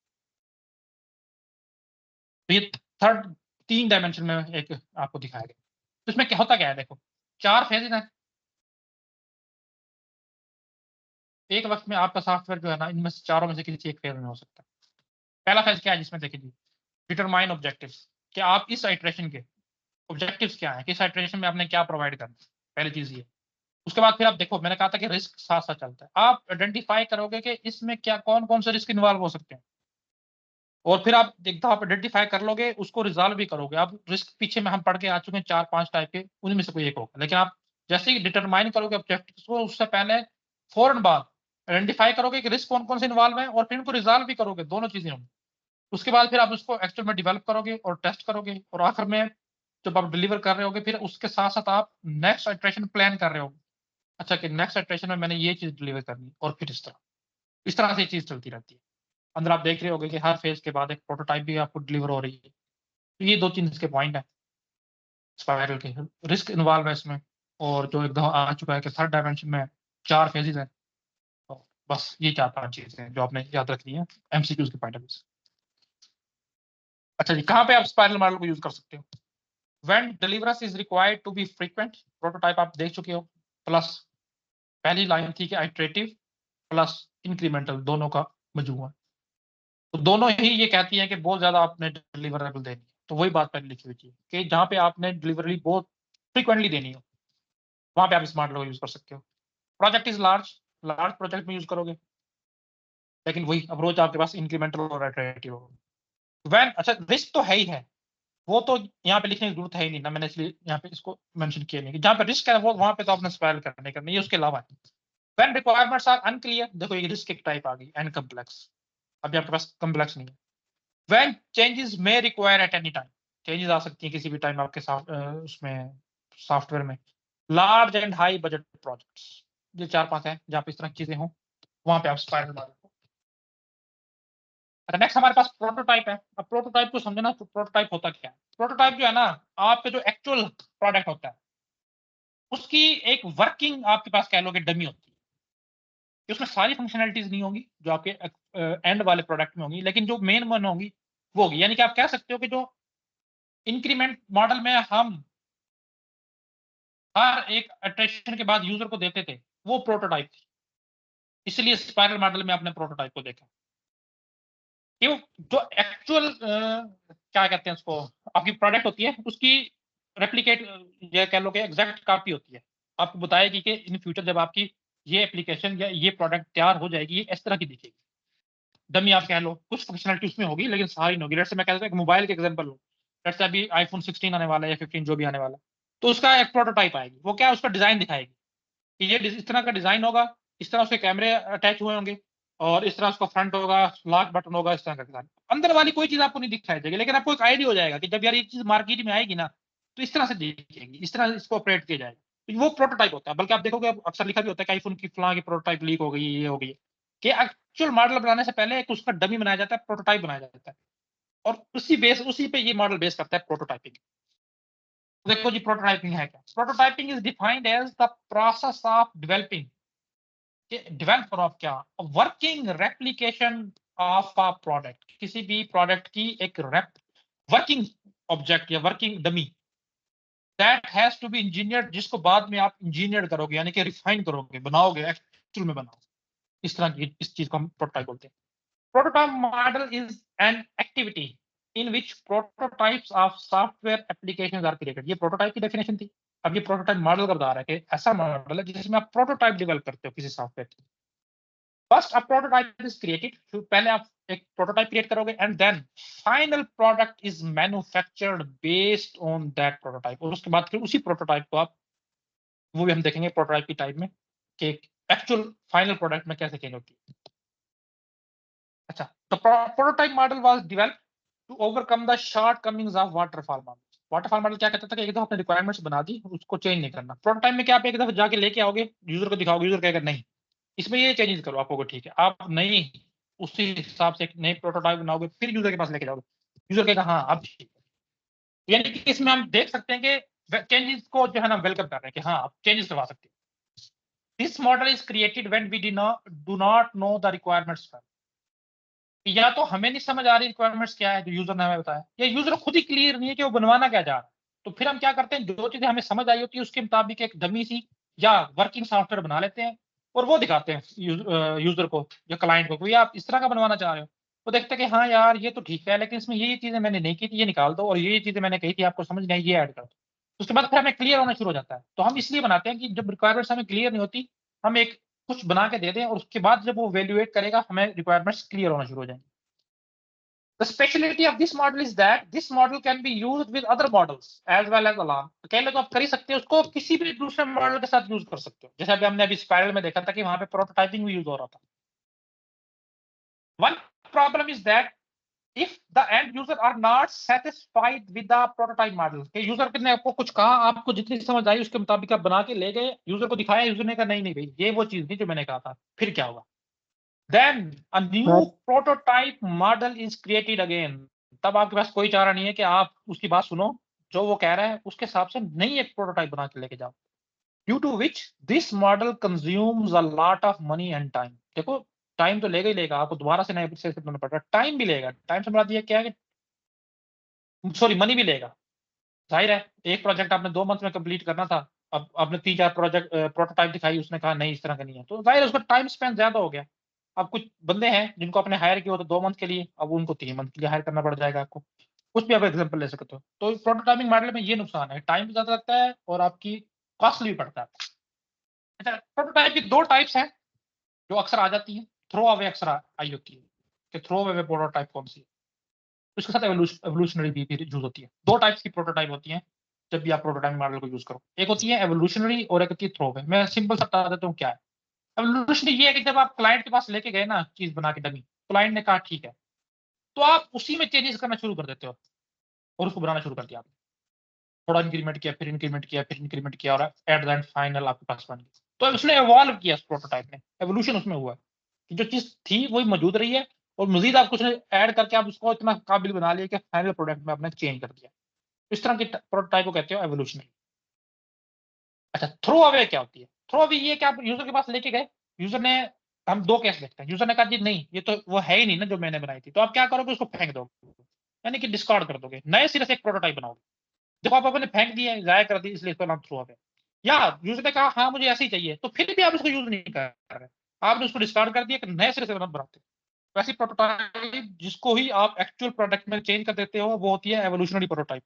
तो ये थर्ड 3 डायमेंशन में एक आपको दिखाया गया। तो इसमें क्या होता क्या है, देखो 4 फेजेस हैं एक वक्त में, आपका सॉफ्टवेयर जो है ना इनमें से चारों में से किसी एक फेज में हो सकता है। पहला फेज क्या है जिसमें देखिए जी, डिटरमाइन ऑब्जेक्टिव्स, कि आप इस आइट्रेशन के ऑब्जेक्टिव्स क्या है, किस आइट्रेशन में आपने क्या प्रोवाइड करना है, पहली चीज ये। उसके बाद फिर आप देखो, मैंने कहा था कि रिस्क साथ साथ चलता है, आप आइडेंटिफाई करोगे कि इसमें क्या कौन कौन से रिस्क इन्वॉल्व हो सकते हैं, और फिर आप देखता आप आइडेंटिफाई कर लोगे, उसको रिजॉल्व भी करोगे। आप रिस्क पीछे में हम पढ़ के आ चुके हैं 4-5 टाइप के, उनमें से कोई एक होगा, लेकिन आप जैसे ही डिटरमाइन करोगे ऑब्जेक्टिव्स को, उससे पहले फौरन बाद आइडेंटिफाई करोगे कि रिस्क कौन कौन से इन्वॉल्व है, और फिर उनको रिजॉल्व भी करोगे, दोनों चीजें होंगी। उसके बाद फिर आप उसको एक्चुअल में डेवलप करोगे और टेस्ट करोगे, और आखिर में जब आप डिलीवर कर रहे होगे फिर उसके साथ साथ आप नेक्स्ट इटरेशन प्लान कर रहे होगे, अच्छा कि नेक्स्ट इटरेशन में मैंने ये चीज डिलीवर करनी है, और फिर इस तरह से ये चीज चलती रहती है। अंदर आप देख रहे होगे कि हर फेज के बाद एक प्रोटोटाइप भी आपको डिलीवर हो रही है। तो ये 2-3 इसके पॉइंट है स्पाइरल के, रिस्क इन्वॉल्व है इसमें, और जो एकदम आ चुका है कि थर्ड डायमेंशन में 4 फेजेस हैं। तो बस ये 4-5 चीजें हैं जो आपने याद रखनी है एमसीक्यूज के पॉइंट ऑफ व्यू से। अच्छा जी, कहाँ पे आप स्पाइरल मॉडल को यूज कर सकते हो? When deliverance is required to be frequent, prototype आप देख चुके हो, प्लस पहली लाइन थी कि आइटरेटिव प्लस इंक्रीमेंटल दोनों का मजमूआ। तो दोनों ही ये कहती है कि बहुत ज्यादा आपने डिलीवरेबल देनी है, तो वही बात पहले लिखी हुई थी कि जहाँ पे आपने डिलीवरी बहुत फ्रीक्वेंटली देनी हो वहां पे आप इस मॉडल को यूज कर सकते हो। Project is large, large project में यूज करोगे, लेकिन वही अप्रोच आपके पास इंक्रीमेंटल और आइटरेटिव होगा। वैन अच्छा रिस्क तो है ही है, वो तो यहाँ पे लिखने की जरूरत है ही नहीं ना, मैंने इसलिए यहाँ पे इसको मेंशन किया नहीं कि जहाँ पे रिस्क है वो वहां पे तो आपने स्पाइरल करने का नहीं है, उसके अलावा है। व्हेन रिक्वायरमेंट्स आर अनक्लियर, देखो ये रिस्क एक टाइप आ गई, एंड कम्प्लेक्स, अभी आपके पास कम्प्लेक्स नहीं है। When changes may require at any time, changes आ सकती हैं किसी भी टाइम आपके उसमें सॉफ्टवेयर में। Large and high budget projects, ये 4-5 है जहाँ पे इस तरह की चीजें हों, वहां पे आप स्पाइरल मारो। अच्छा नेक्स्ट हमारे पास प्रोटोटाइप है। अब प्रोटोटाइप को समझना, तो प्रोटोटाइप होता क्या है? प्रोटोटाइप जो है ना आपके जो एक्चुअल प्रोडक्ट होता है उसकी एक वर्किंग आपके पास कह लोगे डमी होती है, कि उसमें सारी फंक्शनैलिटीज नहीं होगी जो आपके एंड वाले प्रोडक्ट में होंगी, लेकिन जो मेन वन होगी वो होगी। यानी कि आप कह सकते हो कि जो इंक्रीमेंट मॉडल में हम हर एक इटरेशन के बाद यूजर को देते थे वो प्रोटोटाइप थी, इसलिए स्पाइरल मॉडल में आपने प्रोटोटाइप को देखा कि वो जो एक्चुअल क्या कहते हैं उसको, आपकी प्रोडक्ट होती है उसकी रेप्लिकेट, ये कह लो कि एग्जैक्ट कॉपी होती है, आपको बताएगी कि इन फ्यूचर जब आपकी ये एप्लीकेशन या ये प्रोडक्ट तैयार हो जाएगी, ये इस तरह की दिखेगी। डमी आप कह लो, कुछ फंक्शनलिटी उसमें होगी लेकिन सारी नहीं होगी। लेट्स से मैं कहता हूं एक मोबाइल के एग्जांपल लो, लेट्स से अभी आईफोन 16 आने वाला है या 15 जो भी आने वाला है, तो उसका एक प्रोटोटाइप आएगी। वो क्या है, उसका डिजाइन दिखाएगी कि ये इस तरह का डिजाइन होगा, इस तरह उसके कैमरे अटैच हुए होंगे और इस तरह उसका फ्रंट होगा, लॉक बटन होगा, इस तरह का डिजाइन। अंदर वाली कोई चीज आपको नहीं दिखाई देगी, लेकिन आपको एक आइडिया हो जाएगा कि जब यार ये चीज मार्केट में आएगी ना तो इस तरह से दिखेगी, इस तरह इसको ऑपरेट किया जाएगा। तो वो प्रोटोटाइप होता है। बल्कि आप देखोगे अक्सर लिखा भी होता है कि आईफोन की फलां की प्रोटोटाइप लीक हो गई, ये हो गई, कि एक्चुअल मॉडल बनाने से पहले एक उसका डमी बनाया जाता है, प्रोटोटाइप बनाया जाता है, और उसी पे ये मॉडल बेस करता है प्रोटोटाइपिंग। देखो जी प्रोटोटाइपिंग है क्या। Prototyping is defined as the process of developing, developer of क्या, working replication of a product, किसी भी प्रोडक्ट की एक वर्किंग ऑब्जेक्ट या working dummy that has to be engineered, जिसको बाद में आप इंजीनियर करोगे यानी कि रिफाइन करोगे, बनाओगे, एक्चुअल में बनाओगे। इस तरह की इस चीज को हम प्रोटोटाइप बोलते हैं। Prototype model is an activity in which prototypes of software applications are created. ये प्रोटोटाइप की डेफिनेशन थी। अब ये प्रोटोटाइप मॉडल का बता रहा है कि ऐसा मॉडल है जिसमें आप प्रोटोटाइप डेवलप करते हो किसी सॉफ्टवेयर की। First a prototype is created, पहले आप एक प्रोटोटाइप क्रिएट करोगे and then final product is manufactured based on that prototype. और उसके बाद फिर उसी प्रोटोटाइप को आप, वो भी हम देखेंगे प्रोटोटाइप की टाइप में कि एक्चुअल फाइनल प्रोडक्ट में कैसे चेंज होती है। अच्छा, तो prototype model was developed to overcome the shortcomings of waterfall model. Waterfall model क्या कहता था कि एक दफा आपने रिक्वायरमेंट्स बना दी, उसको चेंज नहीं करना। प्रोटोटाइप में क्या आप एक दफा जाके लेके आओगे, यूजर को दिखाओगे, यूजर कहेगा नहीं इसमें ये चेंजेस करो, आपको ठीक है, आप नहीं उसी हिसाब से एक नए प्रोटोटाइप बनाओगे, फिर यूजर के पास लेके जाओगे, यूजर कहेगा हाँ अब ठीक है। यानी कि इसमें हम देख सकते हैं कि चेंजेस को जो है ना वेलकम कर रहे हैं कि हाँ आप चेंजेस करवा सकते हैं। This model is created when we do not know the requirements. या तो हमें नहीं समझ आ रही रिक्वायरमेंट्स क्या है जो यूजर ने हमें बताया, या यूजर खुद ही क्लियर नहीं है कि वो बनवाना क्या चाह रहा है। तो फिर हम क्या करते हैं, जो चीजें हमें समझ आई होती है उसके मुताबिक एक डमी सी या वर्किंग सॉफ्टवेयर बना लेते हैं और वो दिखाते हैं यूजर को या क्लाइंट को, कोई आप इस तरह का बनवाना चाह रहे हो। वो देखते हैं कि हाँ यार ये तो ठीक है, लेकिन इसमें ये चीजें मैंने नहीं की थी, ये निकाल दो, और ये चीजें मैंने कही थी आपको समझ नहीं आई, ये ऐड कर दो। उसके बाद फिर हमें क्लियर होना शुरू हो जाता है। तो हम इसलिए बनाते हैं कि जब रिक्वायरमेंट्स हमें क्लियर नहीं होती, हम एक कुछ बना के दे दें और उसके बाद जब वो वैल्यूएट करेगा हमें रिक्वायरमेंट्स क्लियर होना शुरू हो जाएंगे। The speciality of this model is that this model can be used with other models as well as along. तो कह लो तो आप कर ही सकते हो उसको, किसी भी दूसरे मॉडल के साथ यूज कर सकते हो। जैसे अभी हमने अभी स्पाइरल में देखा था कि वहां पे प्रोटोटाइपिंग भी यूज हो रहा था। One problem is that if the end user are not satisfied with the prototype model, कि यूजर ने आपको कुछ कहा, आपको जितनी समझ आई उसके मुताबिक आप बना के ले गए, यूजर को दिखाया, यूजर ने कहा नहीं नहीं भाई ये वो चीज नहीं जो मैंने कहा था, फिर क्या होगा? Then a new हाँ, prototype model is created again. तब आपके पास कोई चारा नहीं है कि आप उसकी बात सुनो, जो वो कह रहा है उसके हिसाब से नई एक प्रोटोटाइप बना के लेके जाओ। Due to which this model consumes a lot of money and time. देखो टाइम तो लेगा ही लेगा, आपको दोबारा से नया से बनाना पड़ेगा, टाइम भी लेगा। टाइम से मुराद ये क्या है कि सॉरी मनी भी लेगा। जाहिर है एक प्रोजेक्ट आपने 2 मंथ में कंप्लीट करना था, अब आपने 3-4 प्रोजेक्ट प्रोटोटाइप दिखाई, उसने कहा नहीं इस तरह का नहीं है, तो जाहिर है उसका टाइम स्पेंड ज्यादा हो गया। अब कुछ बंदे हैं जिनको आपने हायर किया हो तो 2 मंथ के लिए, अब उनको 3 मंथ के लिए हायर करना पड़ जाएगा आपको। कुछ भी आप एग्जाम्पल ले सकते हो। तो प्रोटोटाइपिंग मॉडल में ये नुकसान है, टाइम भी ज्यादा लगता है और आपकी कॉस्टली भी पड़ता है। अच्छा, प्रोटोटाइप की 2 टाइप्स हैं जो अक्सर आ जाती है, थ्रो अवे अक्सर आई होती है कि थ्रो अवे प्रोटोटाइप कौन सी है, उसके साथ एवोल्यूशनरी भी यूज होती है। 2 टाइप्स की प्रोटोटाइप होती है जब भी आप प्रोटोटाइप मॉडल को यूज करो, एक होती है एवोल्यूशनरी और एक होती है थ्रो अवे। मैं सिंपल सा बता देता हूँ क्या है। एवोल्यूशनरी ये है कि जब आप क्लाइंट के पास लेके गए ना चीज बना के डमी, क्लाइंट ने कहा ठीक है, तो आप उसी में चेंजेस करना शुरू कर देते हो और उसको बनाना शुरू कर दिया आपने। थोड़ा इंक्रीमेंट किया, फिर इंक्रीमेंट किया, फिर इंक्रीमेंट किया, और एट द एंड फाइनल आपके पास बन गया। तो उसने एवॉल्व किया इस प्रोटोटाइप ने, एवोल्यूशन उसमें हुआ है कि जो चीज थी वही मौजूद रही है और मजीद आप कुछ ऐड करके आप उसको इतना काबिल बना लिया कि फाइनल प्रोडक्ट में आपने चेंज कर दिया। इस तरह की प्रोटोटाइप को कहते हो एवोल्यूशनरी। अच्छा, थ्रो अवे क्या होती है? थ्रो अवे ये कि आप यूजर के पास लेके गए, यूजर ने, हम 2 केस देखते हैं, यूजर ने कहा जी नहीं ये तो वो है ही नहीं ना जो मैंने बनाई थी, तो आप क्या करोगे, उसको फेंक दोगे, यानी कि डिस्कार्ड कर दोगे, नए सिरे से एक प्रोटोटाइप बनाओगे। देखो आप अपने फेंक दिए, जाया कर दी, इसलिए इसका नाम थ्रो अवे। या यूजर ने कहा हाँ मुझे ऐसे ही चाहिए, तो फिर भी आप उसको यूज नहीं कर रहे, आपने उसको डिस्कार्ड कर दिया, एक नए सिरे से बनाते। वैसी प्रोटोटाइप जिसको ही आप एक्चुअल प्रोडक्ट में चेंज कर देते हो वो होती है एवोल्यूशनरी प्रोटोटाइप।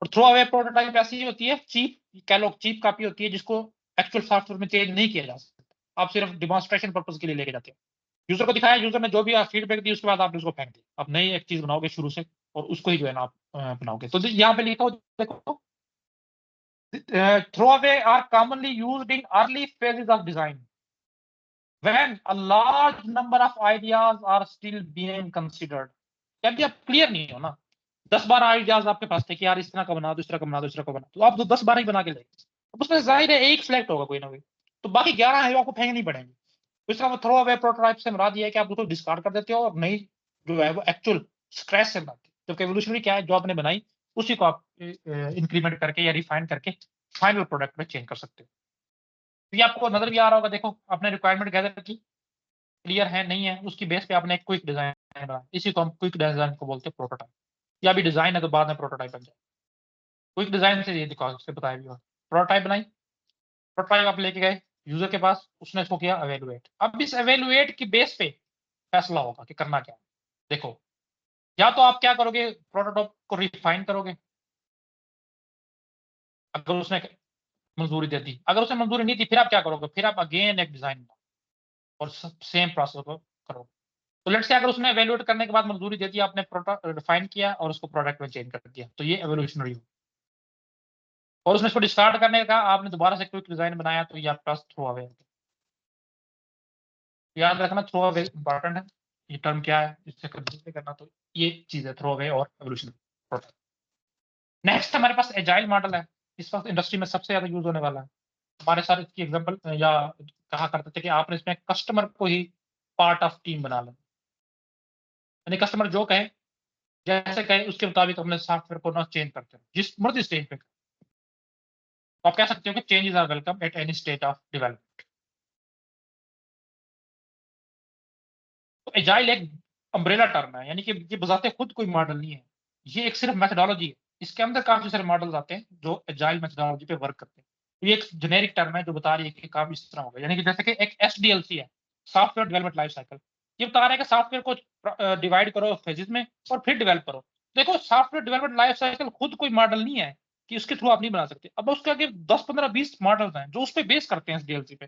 और थ्रो अवे प्रोटोटाइप ऐसी होती है चीप, कह लो चीप कॉपी होती है, जिसको एक्चुअल सॉफ्टवेयर में चेंज नहीं किया जा सकता। आप सिर्फ डिमॉन्स्ट्रेशन पर्पज के लिए लेके जाते हैं, यूजर को दिखाया, यूजर ने जो भी फीडबैक दी उसके बाद आपने उसको फेंक दिया। अब नई एक चीज बनाओगे शुरू से और उसको ही जो है ना आप बनाओगे। तो यहाँ पे लिखा हो देखो, throwaway are commonly used in early phases of design when a large number of ideas are still being considered। जब आप क्लियर नहीं हो ना, 10-12 आइडियाज आपके पास थे कि यार इस तरह का बना दो, इस तरह का बना दो, इस तरह का बना, तो आप तो 10-12 ही बना के ले, उसमें जाहिर है एक सिलेक्ट होगा कोई ना कोई, तो बाकी 11 है वो आपको फेंकनी पड़ेंगे। तो इसका थ्रो अवे प्रोटोटाइप से मुराद ये है कि आप उसको डिस्कार्ड कर देते हो और नई जो है वो एक्चुअल स्क्रैच से बनाते हो। जबकि एवोल्यूशनरी क्या है, जो आपने बनाई उसी को आप इंक्रीमेंट करके या रिफाइन करके फाइनल प्रोडक्ट में चेंज कर सकते हो। तो ये आपको नजर भी आ रहा होगा, देखो आपने रिक्वायरमेंट गैदर की, क्लियर है नहीं है, उसकी बेस पे आपने एक क्विक डिजाइन बनाया, इसी को हम क्विक डिजाइन को बोलते हैं प्रोटोटाइप। या अभी डिजाइन है तो बाद में प्रोटोटाइप बन जाए। क्विक डिजाइन से ये दिखाओ, उससे बताया भी, प्रोटोटाइप बनाई, प्रोटोटाइप आप लेके गए यूजर के पास, उसने इसको किया एवेलुएट। अब इस एवेलुएट की बेस पे फैसला होगा कि करना क्या है। देखो, या तो आप क्या करोगे, प्रोटोटाइप को रिफाइन करोगे, अगर उसने मंजूरी दे दी, अगर उसने मंजूरी नहीं दी फिर आप क्या करोगे, फिर आप अगेन एक डिजाइन और सेम प्रोसेस को करोगे। तो लेट्स से अगर उसने एवेलुएट करने के बाद मंजूरी दे दी, आपने रिफाइन किया और उसको प्रोडक्ट में चेंज कर दिया, तो ये एवोल्यूशनरी हो। और उसने इसको डिस्कार्ड करने का, आपने दोबारा से क्विक डिजाइन बनाया, तो ये आपके पास थ्रो अवे। याद रखना थ्रो अवे इंपॉर्टेंट है, ये टर्म क्या है इससे कंफ्यूज नहीं करना। तो ये चीज है थ्रो अवे और एवोल्यूशनरी। नेक्स्ट हमारे पास एजाइल मॉडल है, इस वक्त इंडस्ट्री में सबसे ज्यादा यूज होने वाला है। हमारे साथ इसकी एग्जांपल या कहा करते थे कि आपने इसमें कस्टमर को ही पार्ट ऑफ टीम बना लें, यानी कस्टमर जो कहे, जैसे कहे उसके मुताबिक अपने सॉफ्टवेयर को ना चेंज करते हैं जिस मर्जी स्टेज पे। तो आप कह सकते हो कि changes are welcome at any state of development. तो एजाइल एक अम्ब्रेला टर्म है, यानी कि ये बजाते खुद कोई मॉडल नहीं है, ये एक सिर्फ मेथोडोलॉजी है। इसके अंदर काफी सारे मॉडल्स आते हैं जो एजाइल मेथोडोलॉजी पे वर्क करते हैं। तो ये एक जेनेरिक टर्म है जो बता रही है कि काम इस तरह होगा, यानी कि जैसे कि एक एसडीएलसी है, सॉफ्टवेयर डेवलपमेंट लाइफ साइकिल, ये बता रहा है कि सॉफ्टवेयर को डिवाइड करो फेजेस में और फिर डेवलप करो। देखो सॉफ्टवेयर डेवलपमेंट लाइफ साइकिल खुद कोई मॉडल नहीं है कि उसके थ्रू आप नहीं बना सकते। अब उसके आगे 10-15-20 मॉडल्स हैं जो उस पर बेस करते हैं एसडीएलसी पे।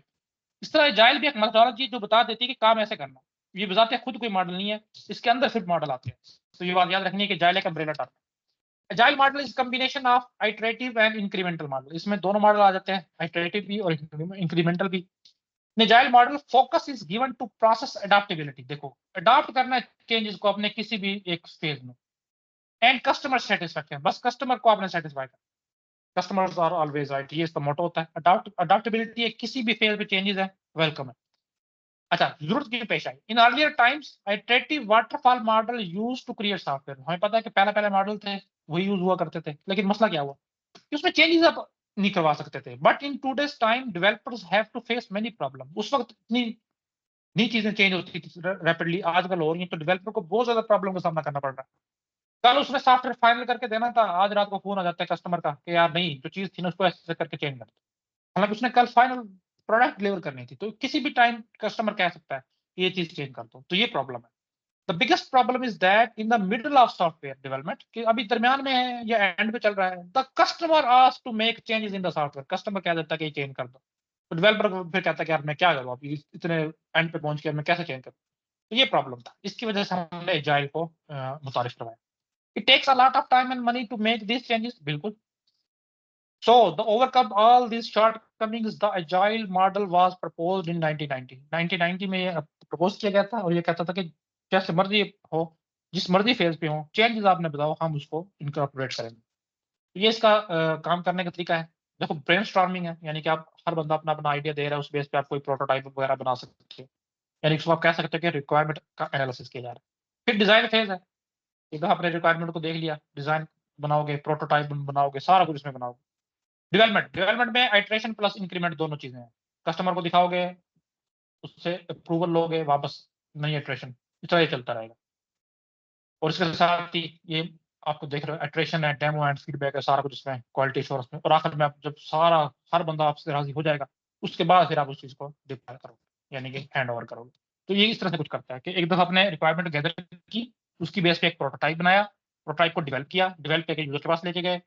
इस तरह एजाइल भी एक मेथोडोलॉजी जो बता देती है कि काम ऐसे करना। ये बताते खुद कोई मॉडल नहीं है, इसके अंदर फिर मॉडल आते हैं। तो ये बात याद रखनी है कि एजाइल एक अम्ब्रेला टर्म है। Agile model is combination of iterative and incremental model, इसमें दोनों मॉडल आ जाते हैं, आइटरेटिव भी और इंक्रीमेंटल भी। Agile model focus is given to process adaptability, देखो अडॉप्ट करना है चेंजेस को अपने किसी भी एक फेज में, एंड कस्टमर सेटिस्फैक्शन, बस कस्टमर को आपने सेटिस्फाई करना, कस्टमर्स आर ऑलवेज राइट, ये इसका मोटो होता है। अडॉप्टेबिलिटी किसी भी फेज पे चेंजेस है वेलकम है। अच्छा, जरूरत क्यों पेश आई, in earlier times iterative waterfall model use to create software. हमें पता है कि पहले पहले मॉडल थे वही यूज हुआ करते थे, लेकिन मसला क्या हुआ कि उसमें चेंजेस आप नहीं करवा सकते थे। But in today's time developers have to face many problem, उस वक्त इतनी नई चीजें चेंज होती थी रैपिडली, आजकल हो रही है, तो डेवलपर को बहुत ज्यादा प्रॉब्लम का सामना करना पड़ रहा है। कल उसने सॉफ्टवेयर फाइनल करके देना था, आज रात को फोन आ जाता है कस्टमर का कि यार नहीं, जो चीज थी ना उसको ऐसे करके चेंज कर दो, हालांकि उसने कल फाइनल प्रोडक्ट डिलीवर करनी थी। तो किसी भी टाइम कस्टमर कह सकता है कि ये चीज चेंज कर दो, तो ये प्रॉब्लम है। The biggest problem is that in the middle of software development, कि अभी दरमियान में है या एंड पे चल रहा है, the customer ask to make changes in the software, customer कह देता है कि ये चेंज कर दो, तो डेवलपर फिर कहता है कि यार मैं क्या करूँ, अभी इतने एंड पे पहुंच के मैं कैसे चेंज करूँ। तो ये प्रॉब्लम था, इसकी वजह से हमने एजाइल को मुतारिफ करवाया। It takes a lot of time and money to make this changes, बिल्कुल। So, the overcome all these shortcomings, the agile model was proposed in 1990. 1990 में ये प्रपोज किया गया था और ये कहता था कि जैसे मर्जी हो, जिस मर्जी फेज पे हो, चेंजेस आपने बताओ, हम उसको इनकॉर्पोरेट करेंगे। ये इसका काम करने का तरीका है। देखो ब्रेनस्टॉर्मिंग है, यानी कि आप हर बंदा अपना अपना आइडिया दे रहा है, उस बेस पे आप कोई प्रोटोटाइप वगैरह बना सकते हो, यानी इसको आप कह सकते हो कि रिक्वायरमेंट का एनालिसिस किया जा रहा है। फिर डिजाइन फेज है, एक दफा आपने रिक्वायरमेंट को देख लिया, डिजाइन बनाओगे, प्रोटोटाइप बनाओगे, सारा कुछ इसमें बनाओगे। डेवलपमेंट में आइटरेशन प्लस इंक्रीमेंट दोनों चीजें हैं, कस्टमर को दिखाओगे, उससे अप्रूवल लोगे, वापस नई आइटरेशन, इस तरह ये चलता रहेगा। और इसके साथ ही ये आपको देख रहे हो आइटरेशन है, डेमो एंड फीडबैक है, सारा कुछ इसमें, क्वालिटी एश्योरेंस में, और आखिर में आप जब सारा हर बंदा आपसे राजी हो जाएगा, उसके बाद फिर आप उस चीज को डिप्लॉय करोगे, यानी कि हैंड ओवर करोगे। तो ये इस तरह से कुछ करता है कि एक दफा आपने रिक्वायरमेंट गैदर की, उसकी बेस पे एक प्रोटोटाइप बनाया, प्रोटोटाइप को डेवलप किया, डेवलप करके यूजर के पास लेके गए,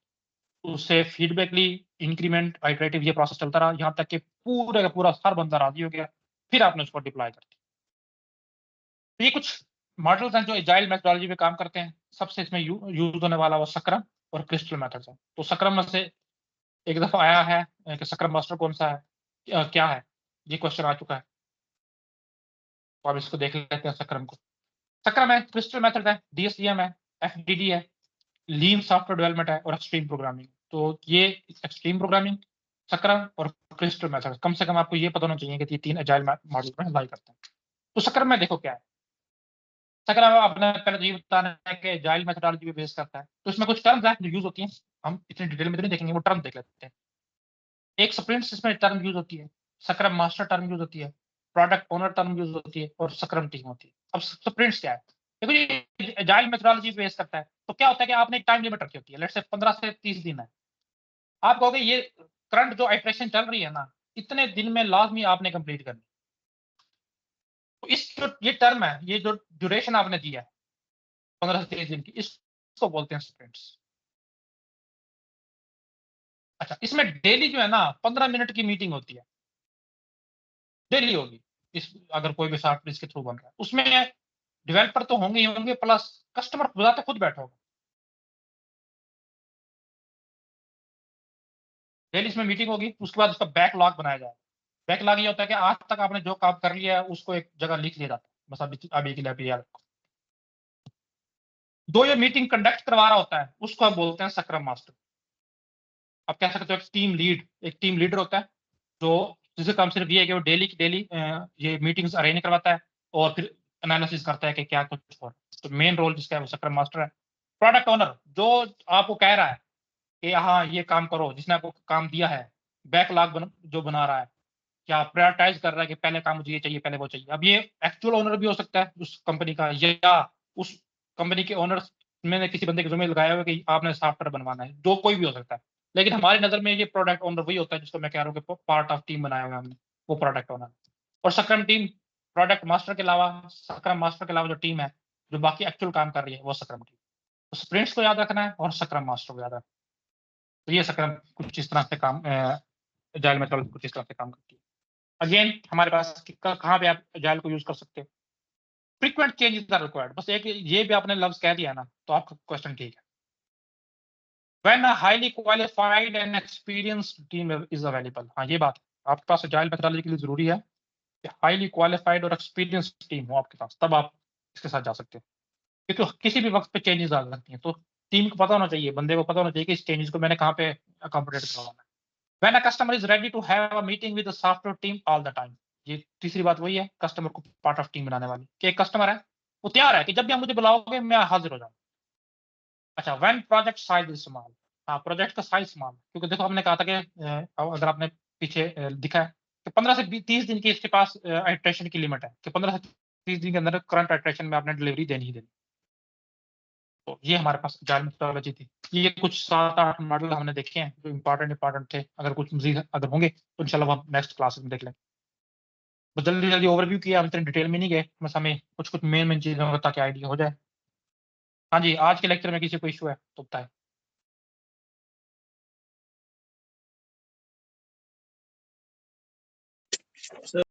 उससे फीडबैक ली, इंक्रीमेंट, आइटरेटिव, ये प्रोसेस चलता रहा यहाँ तक कि पूरा का पूरा हर बंदा राजी हो गया, फिर आपने उसको डिप्लॉय कर दिया। तो ये कुछ मॉडल्स हैं जो एजाइल मेथोडोलॉजी में काम करते हैं। सबसे इसमें यूज होने वाला वो स्क्रम और क्रिस्टल मेथड्स है। तो स्क्रम में से एक दफा आया है कि स्क्रम मास्टर कौन सा है, क्या है, ये क्वेश्चन आ चुका है। तो अब इसको देख लेते हैं स्क्रम को। स्क्रम है, क्रिस्टल मेथड है, DSDM है, FDD है, लीन सॉफ्टवेयर डेवलपमेंट है और एक्सट्रीम प्रोग्रामिंग। तो ये एक्सट्रीम प्रोग्रामिंग, स्क्रम और क्रिस्टल मेथड, कम से कम आपको ये पता होना चाहिए कि ये 3 एजाइल मॉडल में लाई करते हैं। तो स्क्रम में देखो क्या है। स्क्रम आपने पहले ये बताना है कि एजाइल मेथोडोलॉजी पे बेस करता है। तो इसमें कुछ टर्म्स हैं जो यूज होती हैं, हम इतनी डिटेल में तो नहीं देखेंगे, वो टर्म देख लेते हैं। एक स्प्रिंट्स इसमें टर्म यूज होती है, स्क्रम मास्टर टर्म यूज होती है, प्रोडक्ट ओनर टर्म यूज होती है और स्क्रम टीम होती है। अब स्प्रिंट्स क्या है, देखो ये एजाइल मेथोडोलॉजी बेस करता है। तो क्या होता है कि आपने एक टाइम लिमिट रखी होती है, लेट्स से 15 से 30 दिन है। आप कहोगे ये करंट जो आइटरेशन चल रही है ना, इतने दिन में लाजमी आपने कंप्लीट करनी। तो इस जो ये टर्म है, ये जो ड्यूरेशन आपने दिया है 15 से 30 दिन की, इसको बोलते हैं स्प्रिंट्स। अच्छा, इसमें डेली जो है ना 15 मिनट की मीटिंग होती है, डेली होगी। इस अगर कोई भी सॉफ्टवेयर इसके थ्रू बन रहा है, उसमें डेवलपर तो होंगे ही होंगे, प्लस कस्टमर खुदा तो खुद बैठा होगा। डेली इसमें मीटिंग होगी, उसके बाद उसका बैकलॉग बनाया जाएगा। बैकलॉग ये होता है कि आज तक आपने जो काम कर लिया है उसको एक जगह लिख लिया जाता है, बस अभी के लिए अभी याद रखो। दो ये मीटिंग कंडक्ट करवा रहा होता है उसको हम बोलते हैं स्क्रम मास्टर। आप कह सकते हो एक टीम लीडर होता है जो, जिसका काम सिर्फ ये है कि वो डेली की डेली ये मीटिंग्स अरेंज करवाता है और फिर एनालिसिस करता है कि क्या कुछ हो। तो मेन रोल जिसका है वो स्क्रम मास्टर है। प्रोडक्ट ओनर जो आपको कह रहा है कि हाँ ये काम करो, जिसने आपको काम दिया है, बैकलॉग जो बना रहा है, क्या प्रायोरिटाइज कर रहा है कि पहले काम मुझे ये चाहिए, पहले वो चाहिए। अब ये एक्चुअल ओनर भी हो सकता है उस कंपनी का, या उस कंपनी के ओनर मैंने किसी बंदे के जुम्मे लगाया हुआ कि आपने सॉफ्टवेयर बनवाना है, जो कोई भी हो सकता है। लेकिन हमारी नजर में ये प्रोडक्ट ओनर वही होता है जिसको मैं कह रहा हूँ कि पार्ट ऑफ टीम बनाया हुआ है हमने, वो प्रोडक्ट ओनर। और स्क्रम टीम, प्रोडक्ट मास्टर के अलावा, स्क्रम मास्टर के अलावा जो टीम है जो बाकी एक्चुअल काम कर रही है वो स्क्रम टीम। तो स्प्रिंट्स को याद रखना है और स्क्रम मास्टर को याद रखना है। तो ये स्क्रम कुछ इस तरह से काम, एजाइल मेथोडोलॉजी कुछ इस तरह से काम करती है। अगेन हमारे पास कहाँ पे आप एजाइल को यूज कर सकते हो, फ्रीक्वेंट चेंजेस आर रिक्वायर्ड। बस एक ये भी आपने लफ्ज कह दिया ना तो आपका क्वेश्चन ठीक है। When a highly qualified and experienced team is available, हाँ ये बात है, आपके पास एजाइल मेथोडोलॉजी के लिए जरूरी है कि हाईली क्वालिफाइड और एक्सपीरियंस्ड टीम हो आपके पास, तब आप इसके साथ जा सकते हो। क्योंकि किसी भी वक्त पे चेंजेस आ सकती हैं, तो टीम को पता होना चाहिए, बंदे को पता होना चाहिए कि इस चेंजेस को मैंने कहाँ पे अकोमोडेट करवाना है। When a customer is ready to have a meeting with the software team all the time, ये तीसरी बात वही है कस्टमर को पार्ट ऑफ टीम बनाने वाली, कि एक कस्टमर है वो तैयार है कि जब भी आप मुझे बुलाओगे मैं हाजिर हो जाऊँ। अच्छा, when project size is small, हाँ प्रोजेक्ट का साइज स्मॉल, क्योंकि देखो हमने कहा था कि अगर आपने पीछे दिखा है कि 15 से 30 दिन की इसके पास आइटरेशन की लिमिट है, कि 15 से 30 दिन के अंदर करंट आइटरेशन में आपने डिलीवरी देनी ही देनी। तो ये हमारे पास एजाइल मेथोडोलॉजी थी। ये कुछ 7-8 मॉडल हमने देखे हैं जो इंपॉर्टेंट थे। अगर कुछ मजीद अगर होंगे तो इंशाल्लाह हम नेक्स्ट क्लास में देख लेंगे। बस जल्दी जल्दी ओवरव्यू किया, हम इतने डिटेल में नहीं गए, बस हमें कुछ कुछ मेन चीजें होगा ताकि आइडिया हो जाए। हाँ जी, आज के लेक्चर में किसी को इशू है तो बताएं। सर